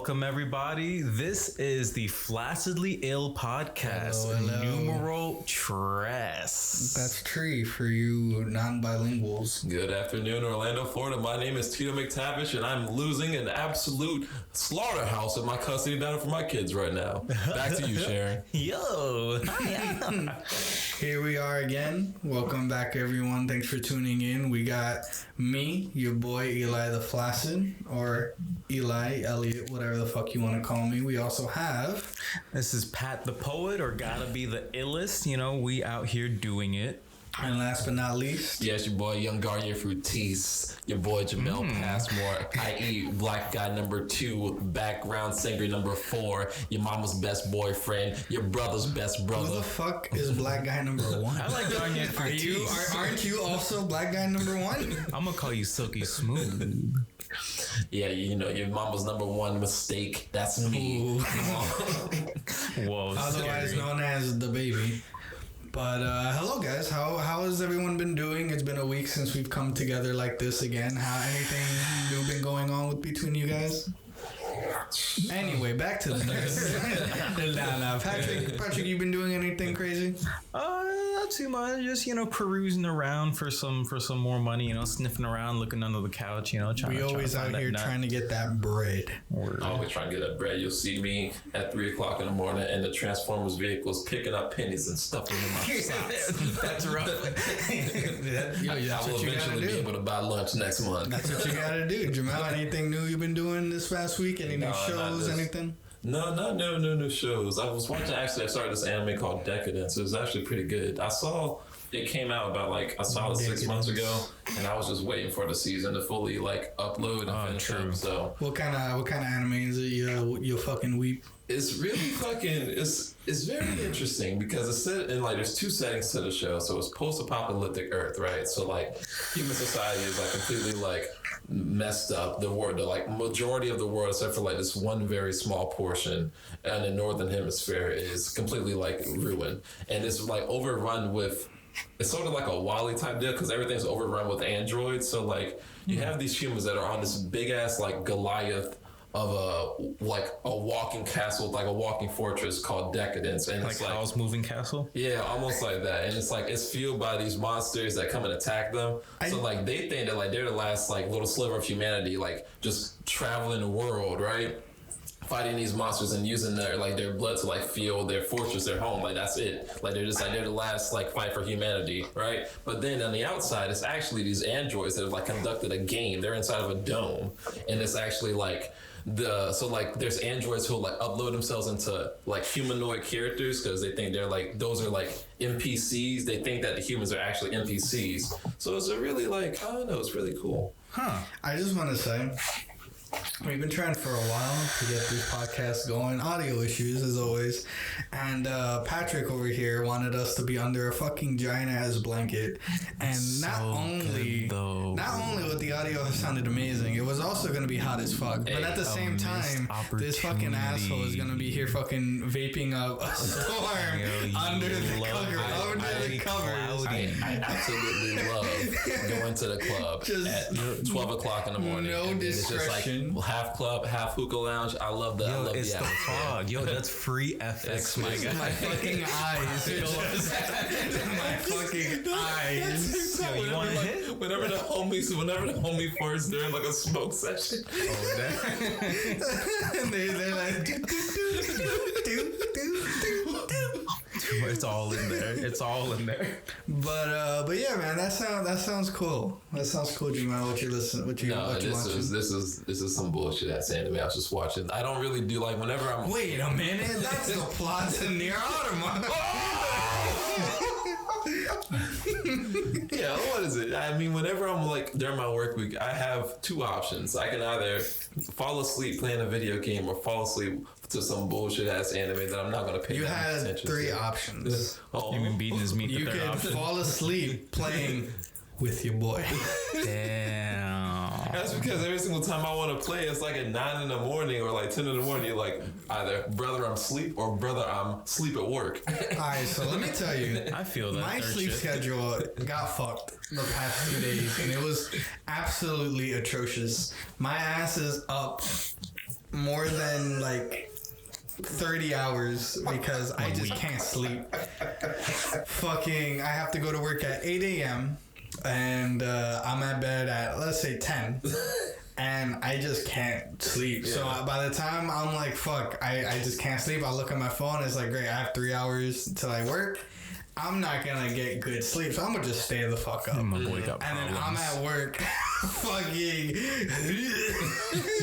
Welcome, everybody. This is the Flaccidly Ill podcast. Hello. Numero tres. That's tree for you non-bilinguals. Good afternoon, Orlando, Florida. My name is Tito McTavish, and I'm losing an absolute slaughterhouse in my custody battle for my kids right now. Back to you, Sharon. Yo. Here we are again. Welcome back, everyone. Thanks for tuning in. We got me, your boy Eli the Flaccid, or Eli, Elliot, whatever the fuck you want to call me. We also have... This is Pat the Poet, or Gotta Be the Illest. You know, we out here doing it. And last but not least... Yes, your boy Young Garnier Fruitis, your boy Jamel Passmore, i.e. Black Guy number 2, background singer number 4, your mama's best boyfriend, your brother's best brother. Who the fuck is Black Guy number 1? I like Garnier Fruitis. Aren't you also Black Guy number 1? I'm gonna call you Silky Smooth. Yeah, you know, your mama's number 1 mistake. That's me. Whoa, Otherwise scary. known as the baby. But hello guys, how has everyone been doing? It's been a week since we've come together like this again. How anything new been going on with between you guys? Anyway, back to the news. Nah, Patrick, you been doing anything crazy? Not too much. Just, perusing around for some more money. Sniffing around, looking under the couch. We always out here trying to get that bread. Always trying to get that bread. You'll see me at 3 o'clock in the morning, and the Transformers vehicles picking up pennies and stuffing them in my socks. That's rough. I will eventually be able to buy lunch next month. That's what you gotta do. Jamal, anything new you've been doing this past week? Any new shows? Anything? No new shows. I was watching, I started this anime called Decadence. It was actually pretty good. I saw it came out about I saw it 6 months ago, and I was just waiting for the season to fully upload and finish up. So what kind of anime is it? You fucking weep. It's really it's very interesting because it's set in there's 2 settings to the show. So it's post-apocalyptic Earth, right? So human society is completely messed up. The world, the majority of the world, except for this one very small portion, and the northern hemisphere is completely ruined, and it's overrun with. It's sort of like a Wall-E type deal because everything's overrun with androids. So you have these humans that are on this big ass Goliath of a walking castle, a walking fortress called Decadence, and it's Howl's Moving Castle. Yeah, almost like that. And it's fueled by these monsters that come and attack them. So they think that they're the last little sliver of humanity, just traveling the world, right? Fighting these monsters and using their blood to fuel their fortress, their home. That's it. They're just they're the last fight for humanity, right? But then on the outside, it's actually these androids that have conducted a game. They're inside of a dome, and it's actually there's androids who upload themselves into humanoid characters because they think they're those are NPCs. They think that the humans are actually NPCs. So it's a really I don't know. It's really cool. I just want to say, we've been trying for a while to get these podcasts going. Audio issues, as always. And Patrick over here wanted us to be under a fucking giant ass blanket. And not only with the audio sounded amazing, it was also going to be hot as fuck. But at the same time, this fucking asshole is going to be here fucking vaping up a storm under the covers. I absolutely love going to the club at 12 o'clock in the morning. No discretion. It's just half club, half hookah lounge. I love that. I love it's the fog. Yo, that's free FX, my guy. My fucking eyes. My fucking eyes. Yo, you want to hit? Whenever the homie farts during a smoke session. They're like, it's all in there. It's all in there. But yeah, man, that sounds cool. That sounds cool, Jamal. What you watching? This is some bullshit that's anime. I was just watching. I don't really do whenever I'm. Wait a minute, that's the plot to Near Automata. Yeah, what is it? I mean, whenever I'm during my work week, I have 2 options. I can either fall asleep playing a video game or fall asleep to some bullshit ass anime that I'm not going to pay that much attention to. You had 3 options. You mean beating his meat? You could fall asleep playing with your boy. Damn. That's because every single time I want to play, it's at 9 in the morning or 10 in the morning. You're either brother I'm asleep or brother I'm sleep at work. Alright, so let me tell you. I feel that my sleep schedule got fucked the past 2 days, and it was absolutely atrocious. My ass is up more than like 30 hours because I just can't sleep. Fucking, I have to go to work at 8 a.m. and I'm at bed at, let's say, 10. And I just can't sleep. Yeah. So by the time I'm like, fuck, I just can't sleep. I look at my phone. It's like, great, I have 3 hours till I work. I'm not gonna get good sleep, so I'm gonna just stay the fuck up. Wake up and then I'm at work, fucking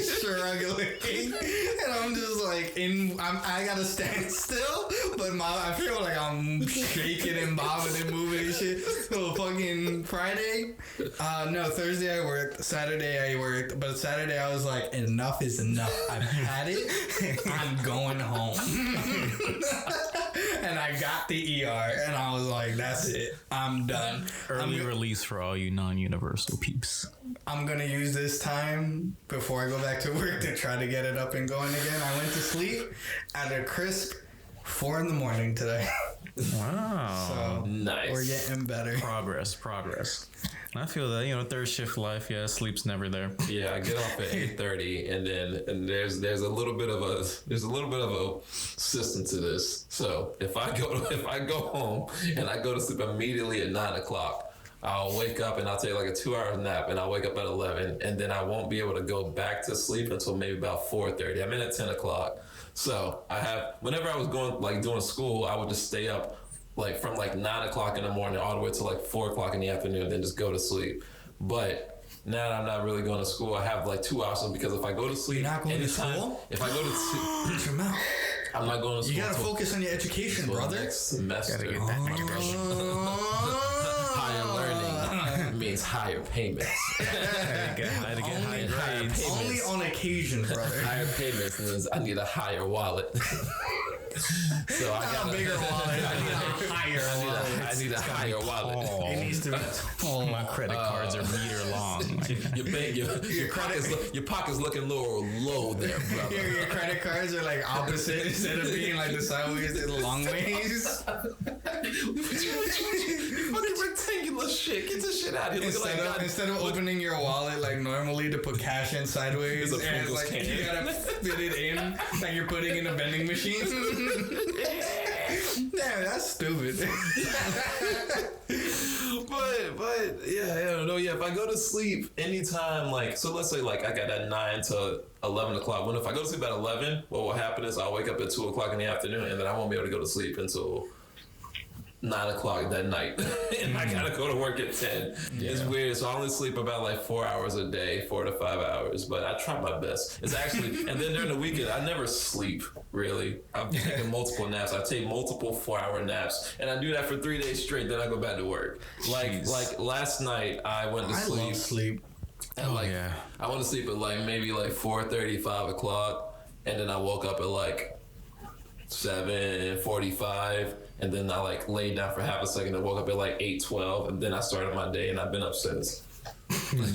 struggling, and I'm just like I gotta stand still, but I feel like I'm shaking and bobbing and moving and shit. So fucking Friday, no, Thursday I worked, Saturday I worked, but Saturday I was like, enough is enough. I've had it. I'm going home. And I got the ER, and I was like, that's it. I'm done. Early release for all you non-universal peeps. I'm going to use this time before I go back to work to try to get it up and going again. I went to sleep at a crisp 4 a.m. today. Wow. So nice. We're getting better. Progress. I feel that, third shift life, sleep's never there. Yeah, I get off at 8:30, and there's a little bit of a system to this. So if I go home and I go to sleep immediately at 9:00, I'll wake up and I'll take like a 2-hour nap, and I'll wake up at 11, and then I won't be able to go back to sleep until maybe about 4:30. I'm in at 10:00. So whenever I was doing school, I would just stay up like from like 9:00 in the morning all the way to like 4:00 in the afternoon, then just go to sleep. But now that I'm not really going to school, I have like 2 hours, because if I go to sleep, you're not going to school? If I go to sleep, your mouth. I'm not going to school. You gotta focus on your education, brother. Next semester. Gotta get that Higher learning means higher payments. Gotta get higher grades. Only on occasion, brother. Higher payments means I need a higher wallet. So I got a bigger wallet. I need a higher wallet. I need a higher wallet. It needs to be tall. My credit cards are meter long. Your pocket's looking low there, brother. Your credit cards are like opposite. Instead of being like the sideways, they're the long ways. Fucking rectangular shit. Get this shit out of here. Instead of opening your wallet like normally to put cash in sideways, and like can. you gotta fit it in like you're putting in a vending machine. Damn, that's stupid. but yeah, I don't know. Yeah, if I go to sleep anytime, like, so let's say like I got that 9 to 11 o'clock. When if I go to sleep at 11, what will happen is I'll wake up at 2 o'clock in the afternoon, and then I won't be able to go to sleep until 9 o'clock that night. And I gotta go to work at 10. Yeah. It's weird. So I only sleep about like 4 hours a day, 4 to 5 hours, but I try my best. It's actually, and then during the weekend, I never sleep really. I'm taking multiple naps. I take multiple 4-hour naps, and I do that for 3 days straight. Then I go back to work. Like last night, I went to sleep. I love sleep. And I went to sleep at like maybe like 4:30, 5 o'clock, and then I woke up at like 7:45, and then I like laid down for half a second and woke up at like 8:12, and then I started my day, and I've been up since.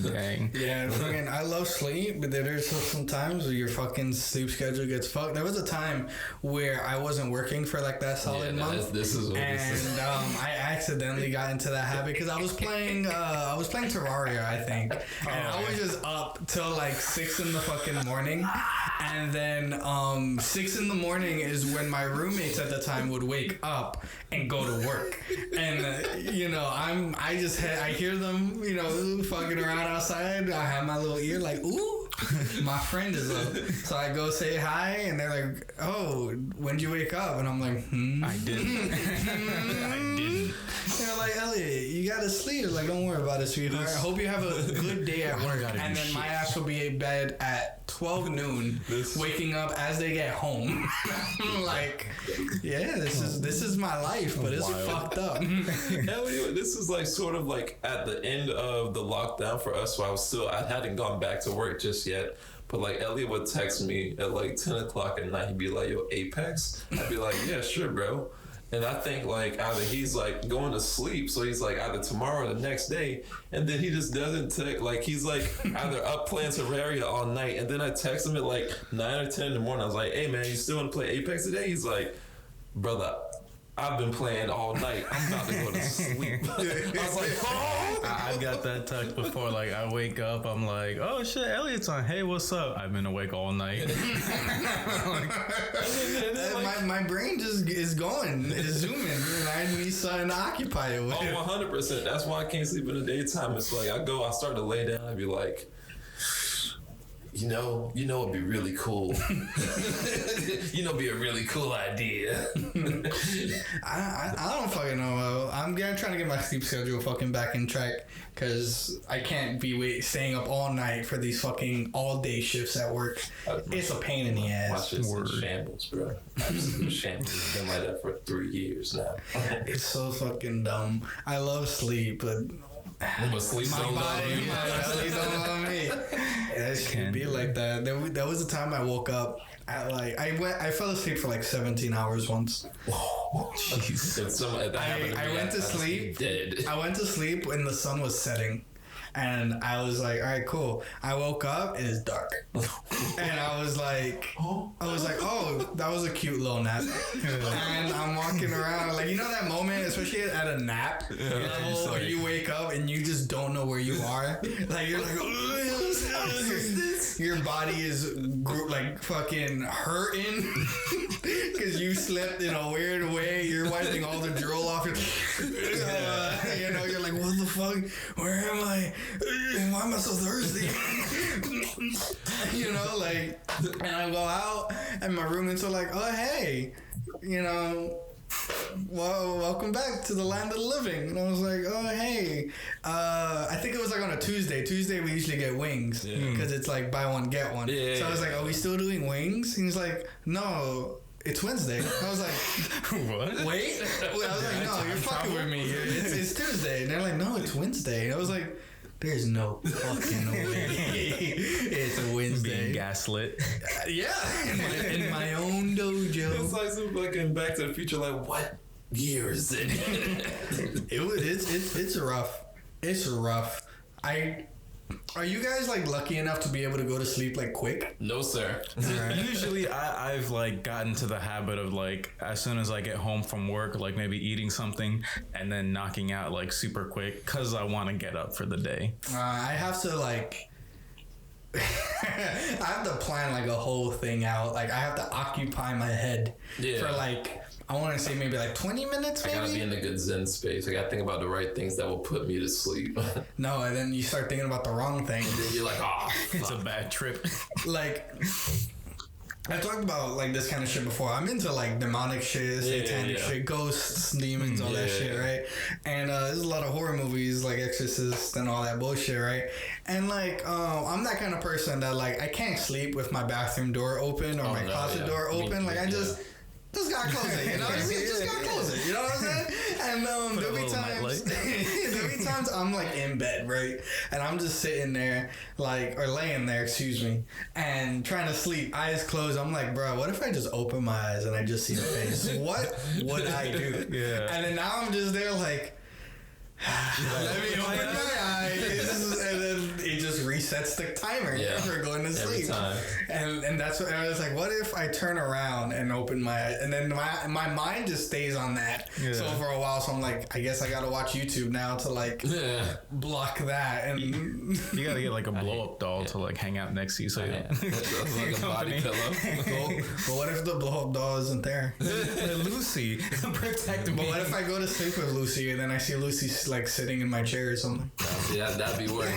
Dang. Yeah, fucking, I love sleep, but there's some times where your fucking sleep schedule gets fucked. There was a time where I wasn't working for like that solid month, and I accidentally got into that habit because I was playing Terraria, I think, and I was just up till like 6 in the fucking morning, and then 6 in the morning is when my roommates at the time would wake up and go to work, and I hear them, fucking around outside. I have my little ear like, ooh, my friend is up. So I go say hi, and they're like, oh, when'd you wake up? And I'm like, I didn't. I didn't. They're like, Elliot, you gotta sleep. Like, don't worry about it, sweetheart. I hope you have a good day at work. And then my ass will be in bed at 12 noon, waking up as they get home. Like, yeah, this is my life, but it's fucked up. Elliot, this is like sort of like at the end of the lockdown for us, so I hadn't gone back to work just yet. But like Elliot would text me at like 10 o'clock at night. He'd be like, yo, Apex? I'd be like, yeah, sure, bro. And I think like either he's like going to sleep, so he's like either tomorrow or the next day, and then he just doesn't text. Like he's like either up playing Terraria all night, and then I text him at like 9 or 10 in the morning. I was like, hey man, you still want to play Apex today? He's like, brother, I've been playing all night. I'm about to go to sleep. I was like, oh. I got that text before. Like, I wake up, I'm like, oh shit, Elliot's on. Hey, what's up? I've been awake all night. My brain just is going, is zooming, and I need something to occupy it with. Oh, 100%. That's why I can't sleep in the daytime. It's like I start to lay down and be like, you know, it'd be really cool. It'd be a really cool idea. I don't fucking know. I'm trying to get my sleep schedule fucking back in track because I can't be staying up all night for these fucking all day shifts at work. It's a pain in the ass. My shit's in shambles, bro. Absolute shambles. It's been like that for 3 years now. It's so fucking dumb. I love sleep, but sleep my don't body, sleep don't love me. It should be like that. There was a time I woke up at like I fell asleep for like 17 hours once. Jeez. I went to sleep. I went to sleep when the sun was setting. And I was like, all right, cool. I woke up, it's dark. And I was like, oh, that was a cute little nap. And I'm walking around, like, you know that moment, especially at a nap level, where you wake up and you just don't know where you are? Like, you're like, your body is like fucking hurting because you slept in a weird way. You're wiping all the drool off your, you're like, what the fuck? Where am I? Why am I so thirsty? And I go out and my roommates are like, oh, hey, well, welcome back to the land of the living. And I was like, oh, hey. I think it was like on a Tuesday. Tuesday, we usually get wings because it's like buy one, get one. Yeah, so I was like, are we still doing wings? And he's like, no. It's Wednesday. I was like, what? Wait. I was like, no, you're fucking with me. It's Tuesday. And they're like, no, it's Wednesday. And I was like, there's no fucking way. It's a Wednesday. Being gaslit. Yeah. In my own dojo. It's like some fucking Back to the Future, like, what year is it? It's rough. It's rough. Are you guys like lucky enough to be able to go to sleep like quick? No, sir. Usually I've like gotten to the habit of like as soon as I get home from work, like maybe eating something and then knocking out like super quick because I want to get up for the day. I have to like I have to plan like a whole thing out. Like I have to occupy my head for like I want to say maybe like 20 minutes maybe? I gotta be in a good zen space. I gotta think about the right things that will put me to sleep. No, and then you start thinking about the wrong thing. And then you're like, oh, it's a bad trip. Like, I talked about like this kind of shit before. I'm into like demonic shit, satanic shit, ghosts, demons, all that shit, right? And there's a lot of horror movies like Exorcist and all that bullshit, right? And like, I'm that kind of person that like, I can't sleep with my bathroom door open or my closet door open. Like, I just gotta close it, you know what I mean? Just gotta close it, you know what I'm saying? And there'll be times I'm like in bed, right? And I'm just sitting there, like, or laying there, excuse me, and trying to sleep, eyes closed. I'm like, bro, what if I just open my eyes and I just see a face? What would I do? Yeah. And then now I'm just there like, let me open my eyes, and then it just resets the timer for going to sleep. Every time. And that's what I was like. What if I turn around and open my eyes, and then my mind just stays on that. Yeah. So for a while, so I'm like, I guess I gotta watch YouTube now to like block that. And you gotta get like a blow up doll to like hang out next to you, so like a body pillow. But what if the blow up doll isn't there? Lucy, protect me. But what if I go to sleep with Lucy and then I see Lucy like sitting in my chair or something? Yeah, that'd be worse.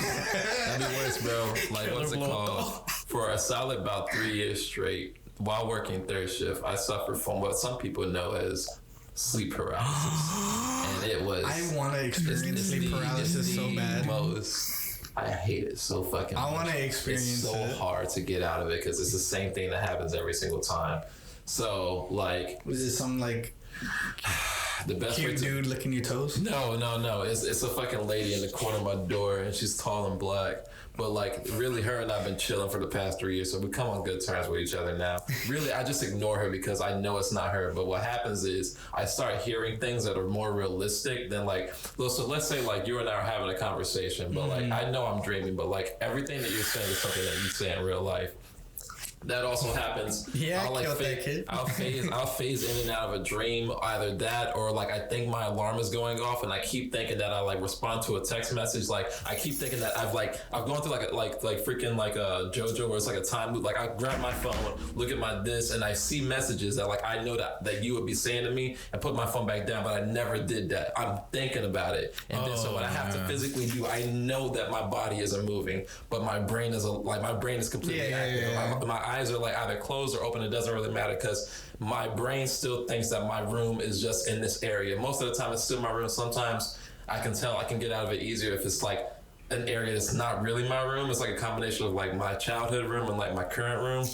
That'd be worse, bro. Like, what's it called? For a solid about 3 years straight, while working third shift, I suffered from what some people know as sleep paralysis. And it was... I want to experience sleep paralysis so bad. I hate it so fucking much. I want to experience it. It's so hard to get out of it because it's the same thing that happens every single time. So, like... Was it some, like... The best cute dude licking your toes? No. It's a fucking lady in the corner of my door, and she's tall and black. But like, really, her and I've been chilling for the past 3 years, so we come on good terms with each other now. Really, I just ignore her because I know it's not her. But what happens is I start hearing things that are more realistic than like. So let's say like you and I are having a conversation, but like I know I'm dreaming, but like everything that you're saying is something that you say in real life. That also happens. Yeah, I killed that kid. I'll phase in and out of a dream, either that or like I think my alarm is going off, and I keep thinking that I like respond to a text message. Like I keep thinking that I've gone through like freaking like a JoJo where it's like a time loop. Like I grab my phone, look at my this, and I see messages that like I know that you would be saying to me, and put my phone back down, but I never did that. I'm thinking about it, and then so what I have to physically do, I know that my body isn't moving, but my brain is completely active. My eyes are like either closed or open. It doesn't really matter because my brain still thinks that my room is just in this area. Most of the time it's still my room. Sometimes I can tell I can get out of it easier if it's like an area that's not really my room. It's like a combination of like my childhood room and like my current room.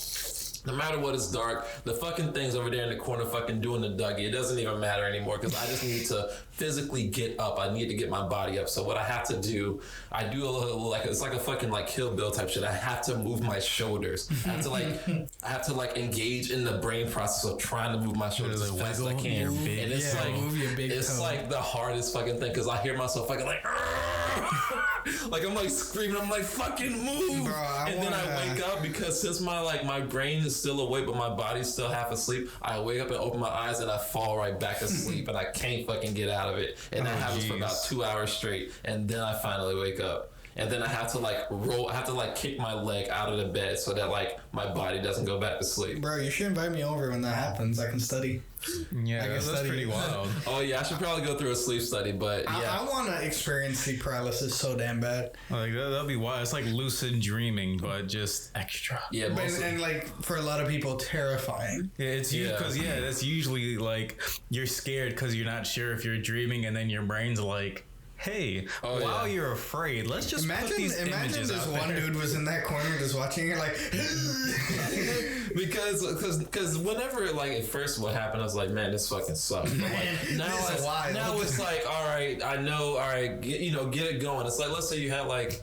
No matter what, it's dark. The fucking thing's over there in the corner fucking doing the Dougie. It doesn't even matter anymore because I just need to physically get up. I need to get my body up. So what I have to do, I do a little like, it's like a fucking like Kill Bill type shit. I have to move my shoulders. I have to like engage in the brain process of trying to move my shoulders as fast as I can. And it's like the hardest fucking thing because I hear myself fucking like, like I'm like screaming, I'm like fucking move. Bro, then I wake up because since my brain is still awake but my body's still half asleep, I wake up and open my eyes and I fall right back asleep and I can't fucking get out of it. And that happens for about 2 hours straight, and then I finally wake up. And then I have to like roll, I have to like kick my leg out of the bed so that like my body doesn't go back to sleep. Bro, you should invite me over when that happens. I can study. Yeah, that's pretty wild. Oh yeah, I should probably go through a sleep study, but yeah. I want to experience sleep paralysis so damn bad. Like that'll be wild. It's like lucid dreaming, but just extra. Yeah, and like for a lot of people, terrifying. Yeah, it's because that's usually like you're scared because you're not sure if you're dreaming, and then your brain's like, hey, while you're afraid, let's just put these images this out one there. dude was in that corner just watching it like because whenever like at first what happened, I was like, man, this fucking sucks. But like now it's like, all right, I know, all right, get it going. It's like, let's say you had like,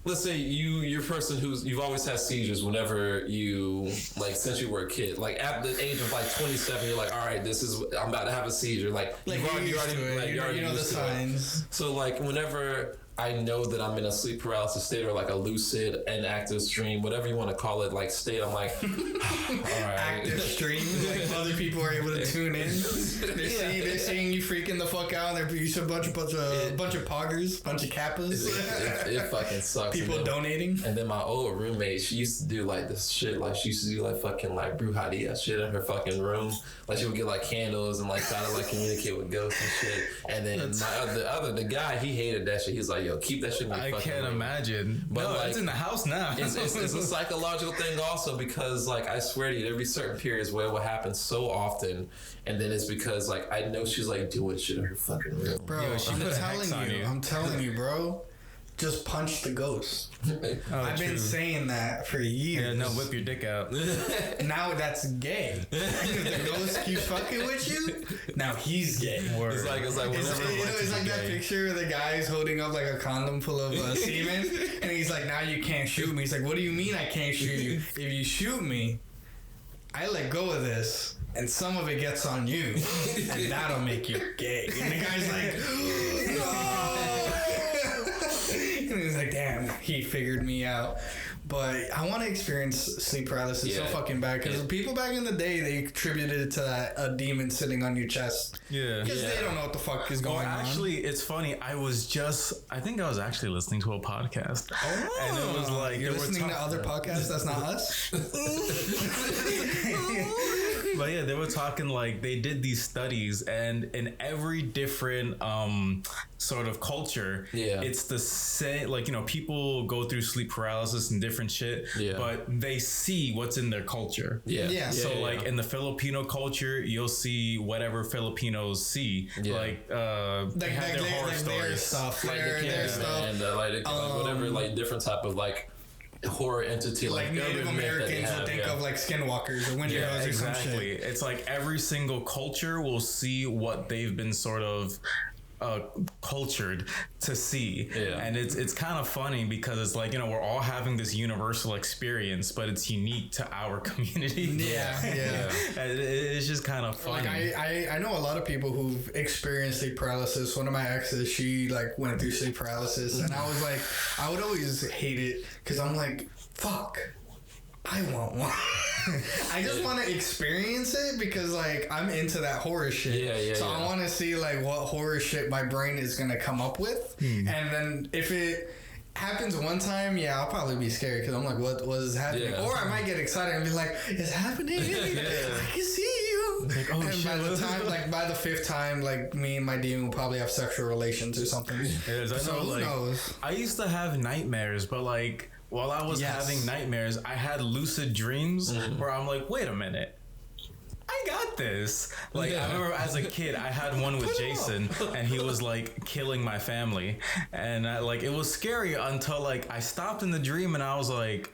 let's say you're a person you've always had seizures whenever you, like, since you were a kid. Like, at the age of, like, 27, you're like, all right, I'm about to have a seizure. Like you already know the signs. So, like, whenever I know that I'm in a sleep paralysis state or, like, a lucid and active dream, whatever you want to call it, like, state, I'm like, all right. Active stream, like, other people are able to tune in. They're seeing you freaking the fuck out, and they're producing a bunch of poggers, bunch of kappas. It fucking sucks. People donating. And then my old roommate, she used to do like this shit. Like she used to do like fucking like brujeria shit in her fucking room. Like she would get like candles and like try to like communicate with ghosts and shit. And then the guy, he hated that shit. He's like, yo, keep that shit in your fucking room. I can't imagine. But like, it's in the house now. It's a psychological thing also because like I swear to you, there'll be certain periods where it will happen so often. And then it's because like I know she's like doing shit in her fucking room. Bro, I'm telling you, bro. Just punch the ghost. I've been saying that for years. Yeah, no, whip your dick out. Now that's gay. If the ghost keeps fucking with you, now he's gay. It's like it's like that picture of the guy's holding up like a condom full of semen, and he's like, now you can't shoot me. He's like, what do you mean I can't shoot you? If you shoot me, I let go of this, and some of it gets on you, and that'll make you gay. And the guy's like, no. And he's like, damn, he figured me out. But I want to experience sleep paralysis so fucking bad because people back in the day, they attributed it to a demon sitting on your chest. Yeah. Because they don't know what the fuck is going on. Actually, it's funny. I think I was actually listening to a podcast. Oh. And it was like... You're listening to other podcasts that's not us? But yeah, they were talking like they did these studies, and in every different sort of culture, it's the same. Like, people go through sleep paralysis and different shit, but they see what's in their culture. So in the Filipino culture, you'll see whatever Filipinos see. Like they have their horror stories, their stuff, their stuff, and whatever, like different type of like horror entity, like Native Americans will think of like skinwalkers or Wendigos or some shit. It's like every single culture will see what they've been sort of cultured to see, and it's kind of funny because it's like, we're all having this universal experience, but it's unique to our community. It's just kind of funny. Like I know a lot of people who've experienced sleep paralysis. One of my exes, she like went through sleep paralysis, and I was like, I would always hate it because I'm like, fuck, I want one. I just want to experience it because, like, I'm into that horror shit. So I want to see, like, what horror shit my brain is going to come up with. And then if it happens one time, I'll probably be scared because I'm like, what is happening? Or I might get excited and be like, it's happening. I can see you. Like, oh, and shit. By the time, like, by the 5th time, like, me and my demon will probably have sexual relations or something. Who knows? I used to have nightmares, but, like, while I was having nightmares, I had lucid dreams where I'm like, wait a minute. I got this. Like, I remember as a kid, I had one with Jason, and he was, like, killing my family. And, it was scary until, like, I stopped in the dream, and I was like,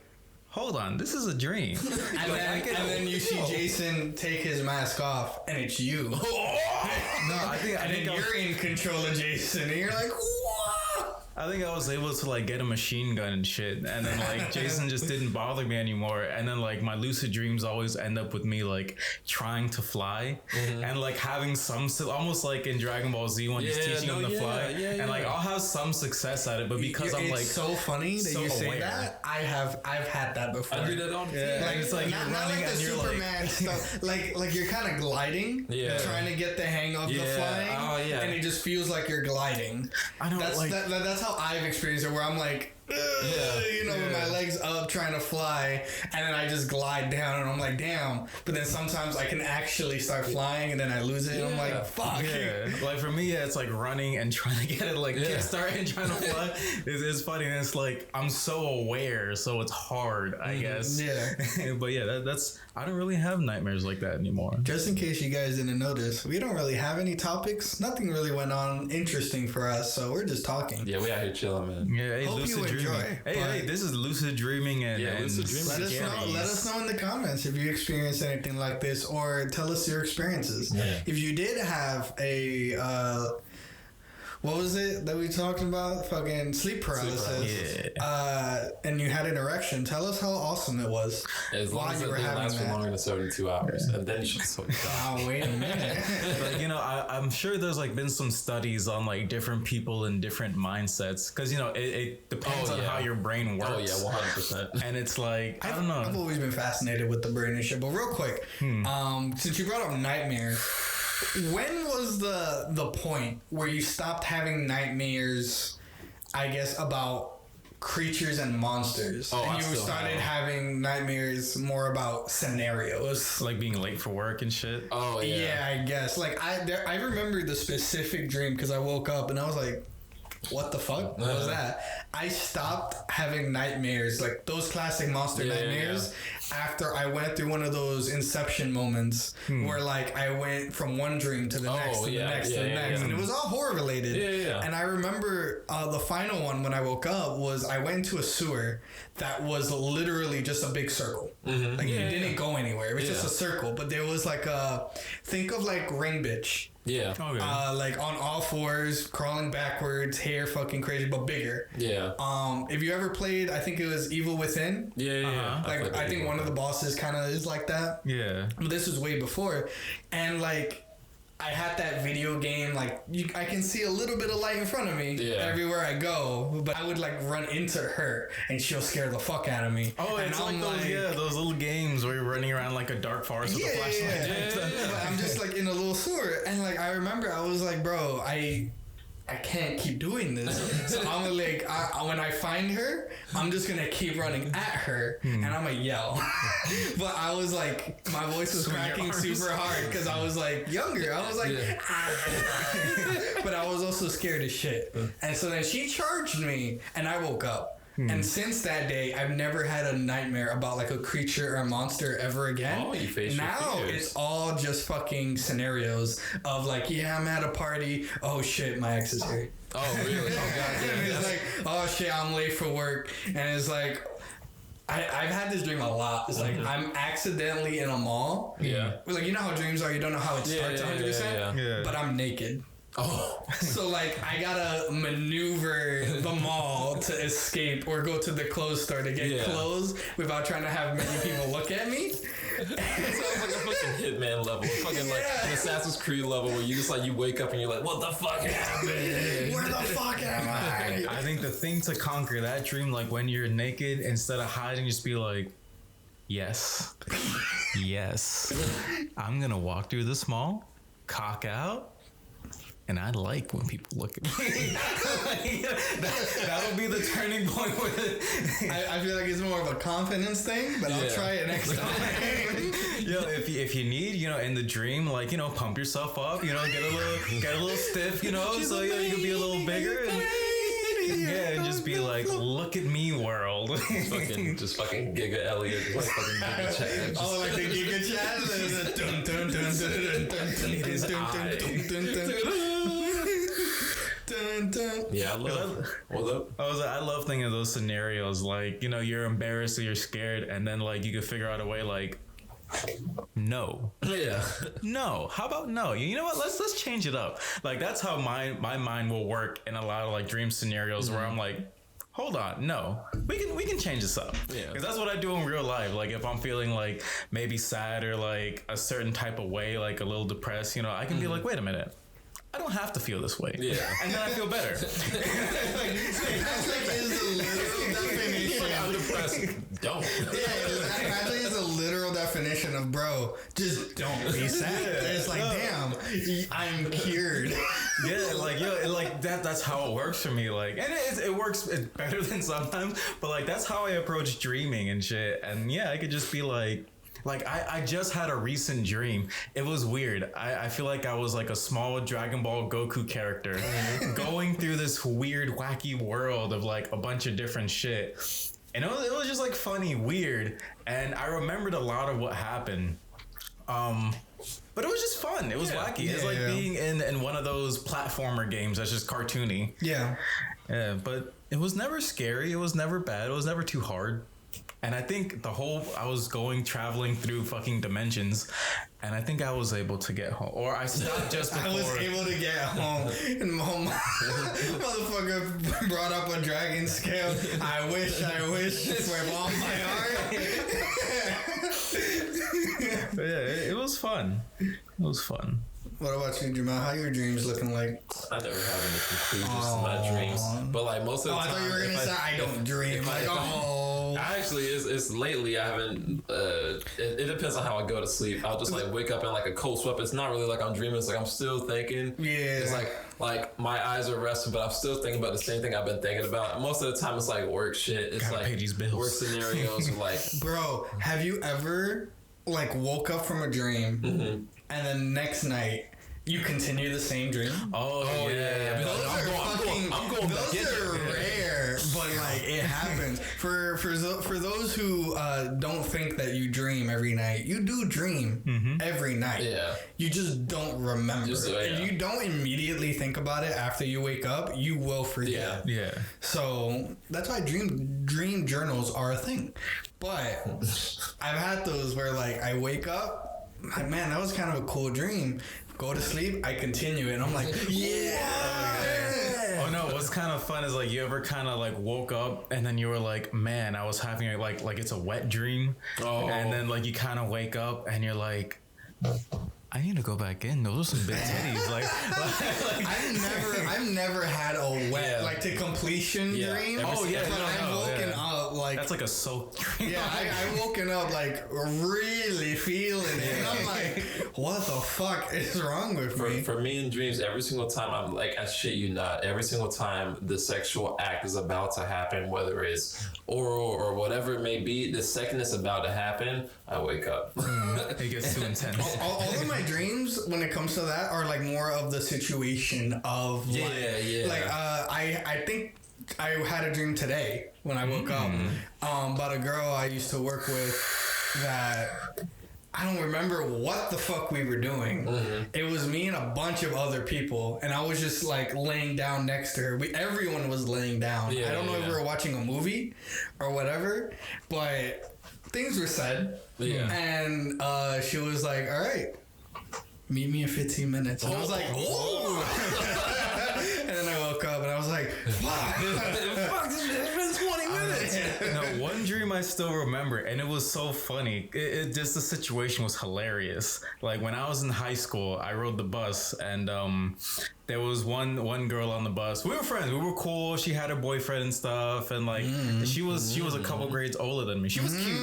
hold on, this is a dream. And then you see Jason take his mask off, and it's you. No, I think you're in control of Jason, and you're like, what? I think I was able to, like, get a machine gun and shit, and then, like, Jason just didn't bother me anymore. And then, like, my lucid dreams always end up with me, like, trying to fly and, like, having some almost like in Dragon Ball Z when he's teaching him to fly, and, like, I'll have some success at it, but because I'm, like, it's so funny that you say that. I've had that before. I do that all the time. Like, it's like not running like the and you're Superman stuff. Like you're kind of gliding, trying to get the hang of the flying, and it just feels like you're gliding. I know, that's how I've experienced it, where I'm like, with my legs up trying to fly, and then I just glide down, and I'm like, damn. But then sometimes I can actually start flying, and then I lose it, and I'm like, fuck. Like, for me, it's like running and trying to get it, like, kickstart and trying to fly. It's funny, and it's like, I'm so aware, so it's hard, I guess. But that's I don't really have nightmares like that anymore. Just in case you guys didn't notice, we don't really have any topics. Nothing really went on interesting for us, so we're just talking. Yeah, we out here chilling, man. Yeah, hey, lucid dreaming. Hey, this is lucid dreaming and lucid dreaming. Let us know in the comments if you experienced anything like this, or tell us your experiences. If you did have a what was it that we talked about? Fucking sleep paralysis. And you had an erection. Tell us how awesome it was. As long as it didn't last for longer than 72 hours. And then you should sort it out. Oh, wait a minute. Like, I'm sure there's, like, been some studies on, like, different people and different mindsets. Because, it depends on how your brain works. Oh, yeah, 100%. And it's like, I don't know. I've always been fascinated with the brain and shit. But real quick, since you brought up nightmares, when was the point where you stopped having nightmares, I guess, about creatures and monsters? And you started having nightmares more about scenarios? Like being late for work and shit? Oh, yeah. Yeah, I guess. Like, I remember the specific dream because I woke up and I was like, what the fuck? What was that? I stopped having nightmares, like those classic monster nightmares, after I went through one of those Inception moments where, like, I went from one dream to the next, to the next, to the next. And it was all horror related. And I remember the final one when I woke up was I went into a sewer that was literally just a big circle. Like, it didn't go anywhere. It was just a circle. But there was, like, think of, like, Ring Bitch. Yeah. Okay. Like on all fours, crawling backwards, hair fucking crazy, but bigger. Yeah. If you ever played, I think it was Evil Within. Yeah. Like, I think one of the bosses kind of is like that. Yeah. But this was way before. And, like, I had that video game, like, I can see a little bit of light in front of me everywhere I go, but I would, like, run into her and she'll scare the fuck out of me. Oh, and it's like those little games where you're running around like a dark forest with a flashlight. But I'm just, like, in a little sewer, and, like, I remember I was like, bro, I can't keep doing this. So I'm like, when I find her, I'm just gonna keep running at her, and I'm gonna yell. But I was like, my voice was cracking super hard because I was like younger. I was like, but I was also scared as shit. And so then she charged me, and I woke up. And since that day, I've never had a nightmare about, like, a creature or a monster ever again. Oh, you face now your fears. It's all just fucking scenarios of, like, I'm at a party. Oh shit, my ex is here. Oh really? Oh god. And it's like, oh shit, I'm late for work, and it's like, I've had this dream a lot. It's like I'm accidentally in a mall. Yeah. Like, you know how dreams are. You don't know how it starts 100%. But I'm naked. Oh. So, like, I gotta maneuver the mall to escape or go to the clothes store to get clothes without trying to have many people look at me. It sounds like a fucking Hitman level, fucking like an Assassin's Creed level where you just, like, you wake up and you're like, what the fuck happened? Where the fuck am I? I think the thing to conquer that dream, like, when you're naked, instead of hiding, just be like, Yes. Yes. I'm going to walk through this mall, cock out, and I like when people look at me. That'll be the turning point. I feel like it's more of a confidence thing, but I'll try it next time. Yo, if you need, in the dream, like, pump yourself up, get a little stiff, so you can be a little bigger. And just be like, look at me, world. just fucking Giga Elliot, like fucking Giga Chad. Oh, like the Giga Chad? Yeah, I love. What's up? I love thinking of those scenarios. Like, you're embarrassed or you're scared, and then like you can figure out a way like, no. Yeah. No. How about no? You know what? Let's change it up. Like that's how my mind will work in a lot of like dream scenarios where I'm like, hold on, no. We can change this up. Yeah. Because that's what I do in real life. Like if I'm feeling like maybe sad or like a certain type of way, like a little depressed, I can be like, wait a minute. I don't have to feel this way. Yeah. And then I feel better. That's like is the literal definition. I'm depressed. Don't. Yeah, actually is a literal definition of bro. Just don't be sad. It's like, damn, I'm cured. Yeah, like that's how it works for me. Like, and it works better than sometimes, but like that's how I approach dreaming and shit. And yeah, I could just be like I just had a recent dream. It was weird. I feel like I was like a small Dragon Ball Goku character going through this weird, wacky world of like a bunch of different shit. And it was just like funny, weird. And I remembered a lot of what happened. But it was just fun. It was wacky. It's like being in one of those platformer games that's just cartoony. Yeah. Yeah, but it was never scary. It was never bad. It was never too hard. And I think I was traveling through fucking dimensions, and I think I was able to get home. Or I stopped just before. I was able to get home, and motherfucker brought up a dragon scale. I wish, with all my heart. But yeah, it was fun. It was fun. What about you, Jamal? How your dreams looking like? I never have any conclusions to my dreams, but like most of the time, I thought you were gonna say I don't dream. Actually, it's lately I haven't. It depends on how I go to sleep. I'll just like wake up in like a cold sweat. It's not really like I'm dreaming. It's like I'm still thinking. Yeah. It's like my eyes are resting, but I'm still thinking about the same thing I've been thinking about. Most of the time, it's like work shit. It's gotta like pay these bills. Work scenarios. Like, bro, have you ever like woke up from a dream and then next night you continue the same dream? Oh yeah. Those are rare, but like it happens. For those who don't think that you dream every night, you do dream every night. Yeah. You just don't remember. If you don't immediately think about it after you wake up, you will forget. Yeah. So that's why dream journals are a thing. But I've had those where like I wake up, like, man, that was kind of a cool dream. Go to sleep, I continue it, and I'm like, yeah. Oh no, what's kind of fun is like you ever kind of like woke up and then you were like, man, I was having like it's a wet dream. Oh. And then like you kind of wake up and you're like, I need to go back in. Those are some big titties. I've never had a wet like to completion dream. Oh yeah, but I've woken up like that's like a soaked dream. Yeah, I woken up like really feeling it, and I'm like, what the fuck is wrong with me? For me in dreams, every single time I'm like, I shit you not, every single time the sexual act is about to happen, whether it's oral or whatever it may be, the second it's about to happen, I wake up. It gets too intense. All of my dreams when it comes to that are like more of the situation of like I think I had a dream today when I woke up about a girl I used to work with that I don't remember what the fuck we were doing. It was me and a bunch of other people, and I was just like laying down next to her. Everyone was laying down. I don't know if we were watching a movie or whatever, but things were said. And she was like, all right, meet me in 15 minutes. And I was like, oh. And then I woke up and I was like, fuck, it's been 20 minutes. No, one dream I still remember, and it was so funny. It just, the situation was hilarious. Like when I was in high school, I rode the bus, and there was one girl on the bus. We were friends. We were cool. She had her boyfriend and stuff, and like she was a couple grades older than me. She was cute,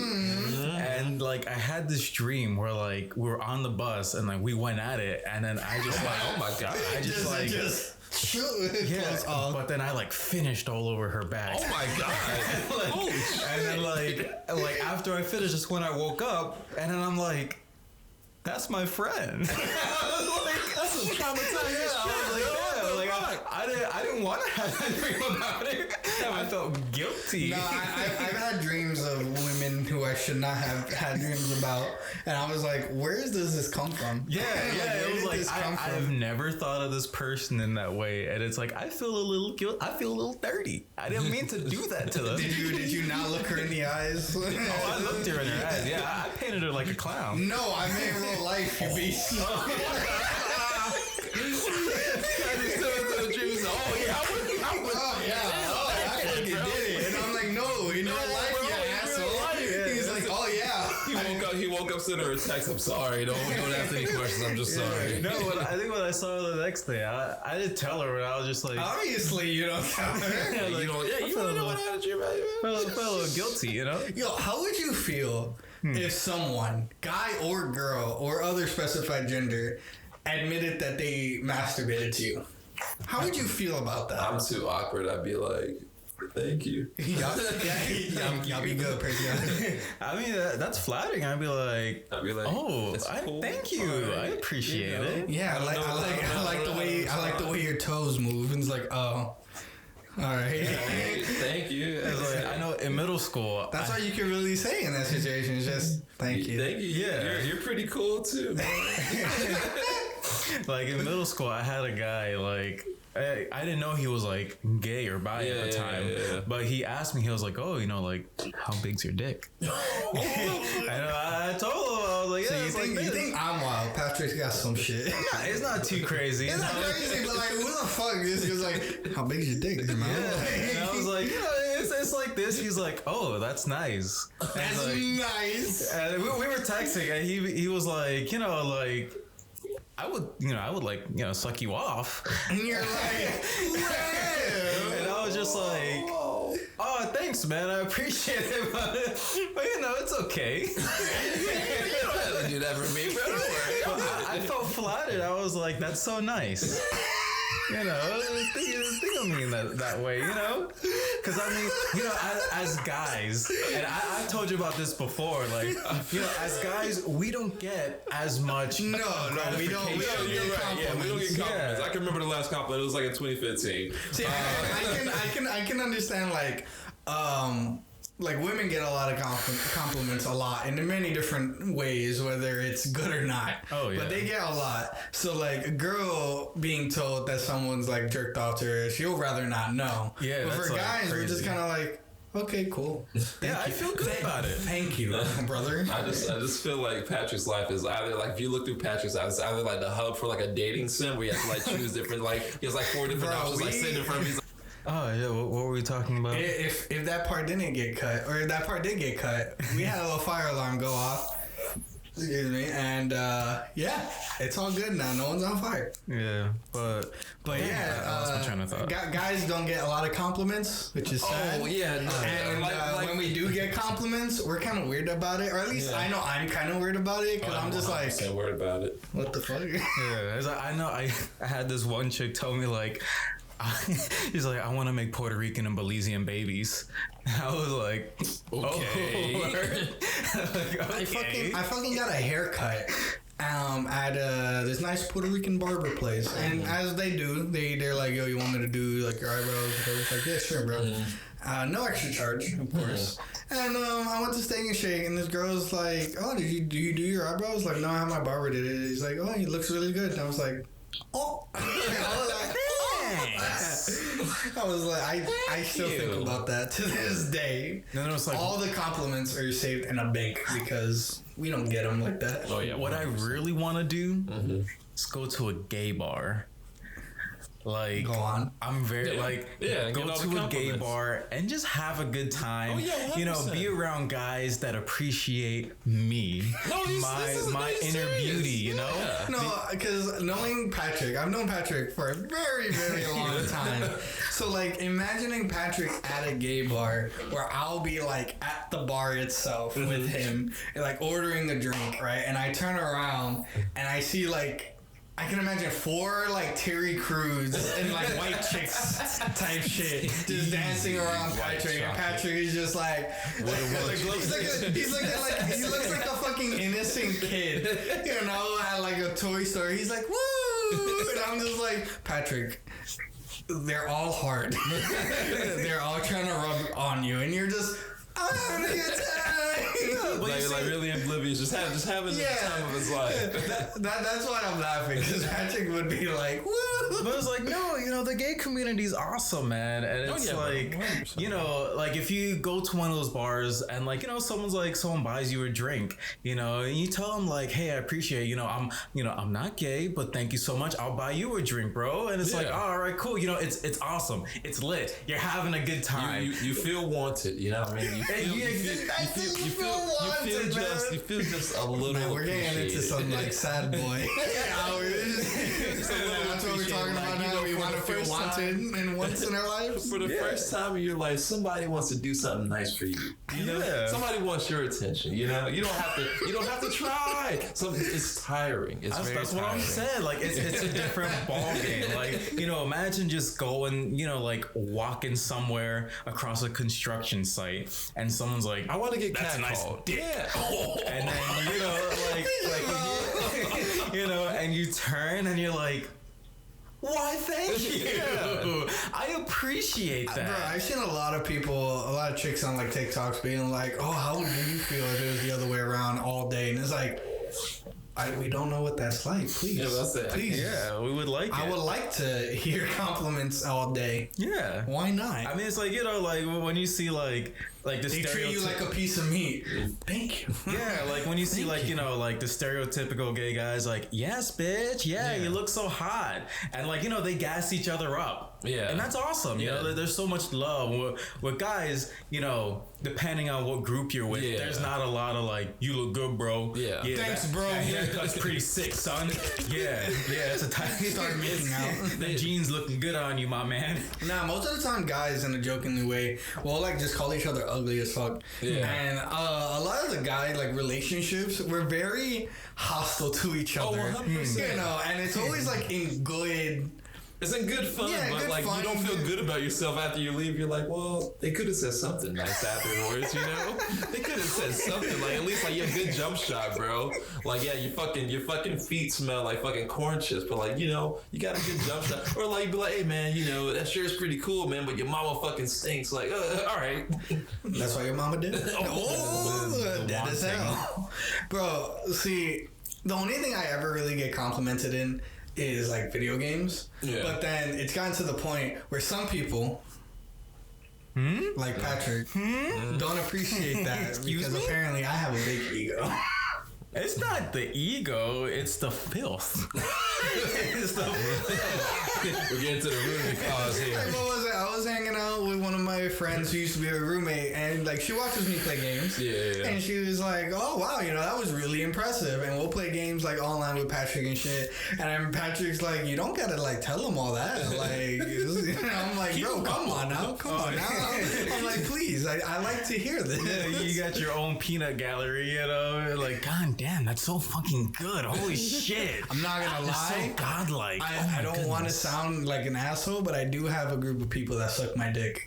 and like I had this dream where like we were on the bus and like we went at it, and then I just like, oh my god, I just yeah, but then I like finished all over her back. Oh my god! Like, and then like after I finished, just when I woke up, and then I'm like, that's my friend. I was like, that's a traumatizing shit. I was like, I didn't want to have that dream about it. I felt guilty. No, I've had dreams of women who I should not have had dreams about, and I was like, where does this come from? Yeah, it was like I've never thought of this person in that way, and it's like I feel a little guilt. I feel a little dirty. I didn't mean to do that to them. Did you not look her in the eyes? Oh, I looked her in her eyes. Yeah, I painted her like a clown. No, I meant in real life, you beast. He woke up, sent her a text. I'm sorry. Don't ask any questions. I'm just sorry. No, I think when I saw her the next day, I didn't tell her, but I was just like, obviously you don't tell her. Yeah, like, you don't know what I had you, I felt a little guilty, you know. Yo, how would you feel if someone, guy or girl or other specified gender, admitted that they masturbated to you? How would you feel about that? I'm too awkward. I'd be like, thank you. Y'all be good, Percy. I mean, that's flattering. I'd be like, oh, cool. Thank you. I appreciate it. Yeah, I like the way your toes move. And it's like, oh, all right. Thank you. Like, I know in middle school. That's all you can really say in that situation. Is just thank you. Thank you. Yeah, you're pretty cool too. Like in middle school, I had a guy like. I didn't know he was like gay or bi at the time, but he asked me. He was like, "Oh, you know, like how big's your dick?" And I told him, I was like, "Yeah." So you think I'm wild? Patrick's got some shit. Yeah, it's not too crazy. It's not crazy, but like, who the fuck? This was like, "How big's your dick?" Man? Yeah. And I was like, you know, it's like this. He's like, "Oh, that's nice." That's like, nice. And we were texting, and he was like, you know, like. I would like, you know, suck you off. And you're like, yeah. And I was just like, oh, thanks, man. I appreciate it. But you know, it's okay. You don't have to do that for me, bro. Don't worry. But I felt flattered. I was like, that's so nice. You know, think of me in that way, you know? Because, I mean, you know, as guys, and I told you about this before, like, you know, as guys, we don't get as much No, we don't get compliments. Yeah, we don't get compliments. I can remember the last compliment. It was like in 2015. See, I can understand, like women get a lot of compliments a lot in many different ways, whether it's good or not. Oh, yeah. But they get a lot. So like a girl being told that someone's like jerked off to her, she'll rather not know. Yeah, but for guys, we're just kind of like, okay, cool. I feel good about it. Thank you, brother. I just feel like Patrick's life is either like, if you look through Patrick's eyes, it's either like the hub for like a dating sim where you have to like choose different, like he has like 4 different options, like sitting in front of me. Oh yeah, what were we talking about? If that part didn't get cut, or if that part did get cut, we had a little fire alarm go off. Excuse me, and yeah, it's all good now. No one's on fire. Yeah, but yeah, I lost my train of thought. Guys don't get a lot of compliments, which is sad. Oh yeah, no. And when we do get compliments, we're kind of weird about it, or at least I know I'm kind of weird about it because I'm just like, worried about it. What the fuck? Yeah, it's like, I know. I had this one chick tell me like. He's like, I want to make Puerto Rican and Belizean babies. I was like, okay. Okay. I fucking got a haircut at this nice Puerto Rican barber place, and as they do, they're like, yo, you want me to do like your eyebrows? I was like, yeah, sure, bro. No extra charge, of course. And I went to Steak and Shake, and this girl's like, oh, do you do your eyebrows? Like, no, I have my barber did it. He's like, oh, he looks really good. And I was like, oh. I was like, I was like, I still think about that to this day. And then it was like, all the compliments are saved in a bank because we don't get them like that. Oh yeah. 100%. What I really want to do is go to a gay bar. Like, go on. I'm very go to a gay bar and just have a good time. Oh, yeah, 100%. You know, be around guys that appreciate me, my inner beauty. You know, no, because knowing Patrick, I've known Patrick for a very, very long time. So like, imagining Patrick at a gay bar where I'll be like at the bar itself with him, and, like ordering a drink, right? And I turn around and I see like. I can imagine 4 like Terry Crews and like white chicks type shit just dancing around Patrick, and Patrick is just like, he looks like a fucking innocent kid, you know, at like a toy store. He's like, woo, and I'm just like, Patrick, they're all hard. They're all trying to rub on you, and you're just. I'm having a good time. Like really oblivious, just having the time of his life. That's why I'm laughing, because Patrick would be like, woo. But it's like, no, you know, the gay community is awesome, man. And it's like, 100%. You know, like if you go to one of those bars and like, you know, someone buys you a drink, you know, and you tell them like, hey, I appreciate, I'm not gay, but thank you so much. I'll buy you a drink, bro. And it's like, oh, all right, cool. You know, it's awesome. It's lit. You're having a good time. You feel wanted. You know what I mean? You feel just a little. Man, we're getting into some like sad boy hours. That's what we're talking about now. We want to feel wanted and once in our lives. For the first time in your life, somebody wants to do something nice for you. You know, somebody wants your attention. You know, you don't have to try. It's tiring. That's what I'm saying. Like it's a different ball game. Like, you know, imagine just going, you know, like walking somewhere across a construction site and someone's like, I want to get catcalled. Nice dick. Yeah. And then, you know, like you know, and you turn and you're like, why, thank you. Yeah. I appreciate that. Bro, I've seen a lot of chicks on like TikToks being like, oh, how would you feel if it was the other way around all day? And it's like, we don't know what that's like. Please. Yeah, that's it. Please. Yeah, we would like it. I would like to hear compliments all day. Yeah. Why not? I mean, it's like, you know, like when you see like the they treat you like a piece of meat. Thank you. Yeah, like when you see like, you know, like the stereotypical gay guys like, yes, bitch. Yeah, you look so hot. And like, you know, they gas each other up. Yeah. And that's awesome. You know, there's so much love. With guys, you know, depending on what group you're with, there's not a lot of like, you look good, bro. Yeah. Thanks, bro. That haircut's pretty sick, son. Yeah, it's a time to start making out. The jeans looking good on you, my man. Nah, most of the time, guys, in a jokingly way, will like just call each other ugly as fuck. Yeah. And a lot of the guys, like relationships, we're very hostile to each other. 100%. You know, and it's always like in good. It's in good fun, but good like fun. You don't feel good about yourself after you leave. You're like, well, they could have said something nice afterwards, you know? They could have said something like, at least like, you have a good jump shot, bro. Like, yeah, your fucking feet smell like fucking corn chips, but like, you know, you got a good jump shot. Or like, be like, hey man, you know, that sure is pretty cool, man, but your mama fucking stinks. Like, all right. That's why your mama did it? Oh, dead as hell. Bro, see, the only thing I ever really get complimented in is like video games. Yeah. But then it's gotten to the point where some people like Patrick don't appreciate that because apparently I have a big ego. It's not the ego, it's the filth. It's the filth. We're getting to the root of the cause here. Like, what was it? I was hanging out with one of my friends who used to be a roommate, and like she watches me play games. Yeah. And she was like, "Oh wow, you know that was really impressive." And we'll play games like online with Patrick and shit. And then Patrick's like, "You don't gotta like tell him all that." Like, I'm like, "Bro, come on now. I'm like, "Please, I like to hear this." Yeah, you got your own peanut gallery, you know. Like, God damn, that's so fucking good. Holy shit. I'm not gonna lie. So godlike. I don't want to sound like an asshole, but I do have a group of people that suck my dick.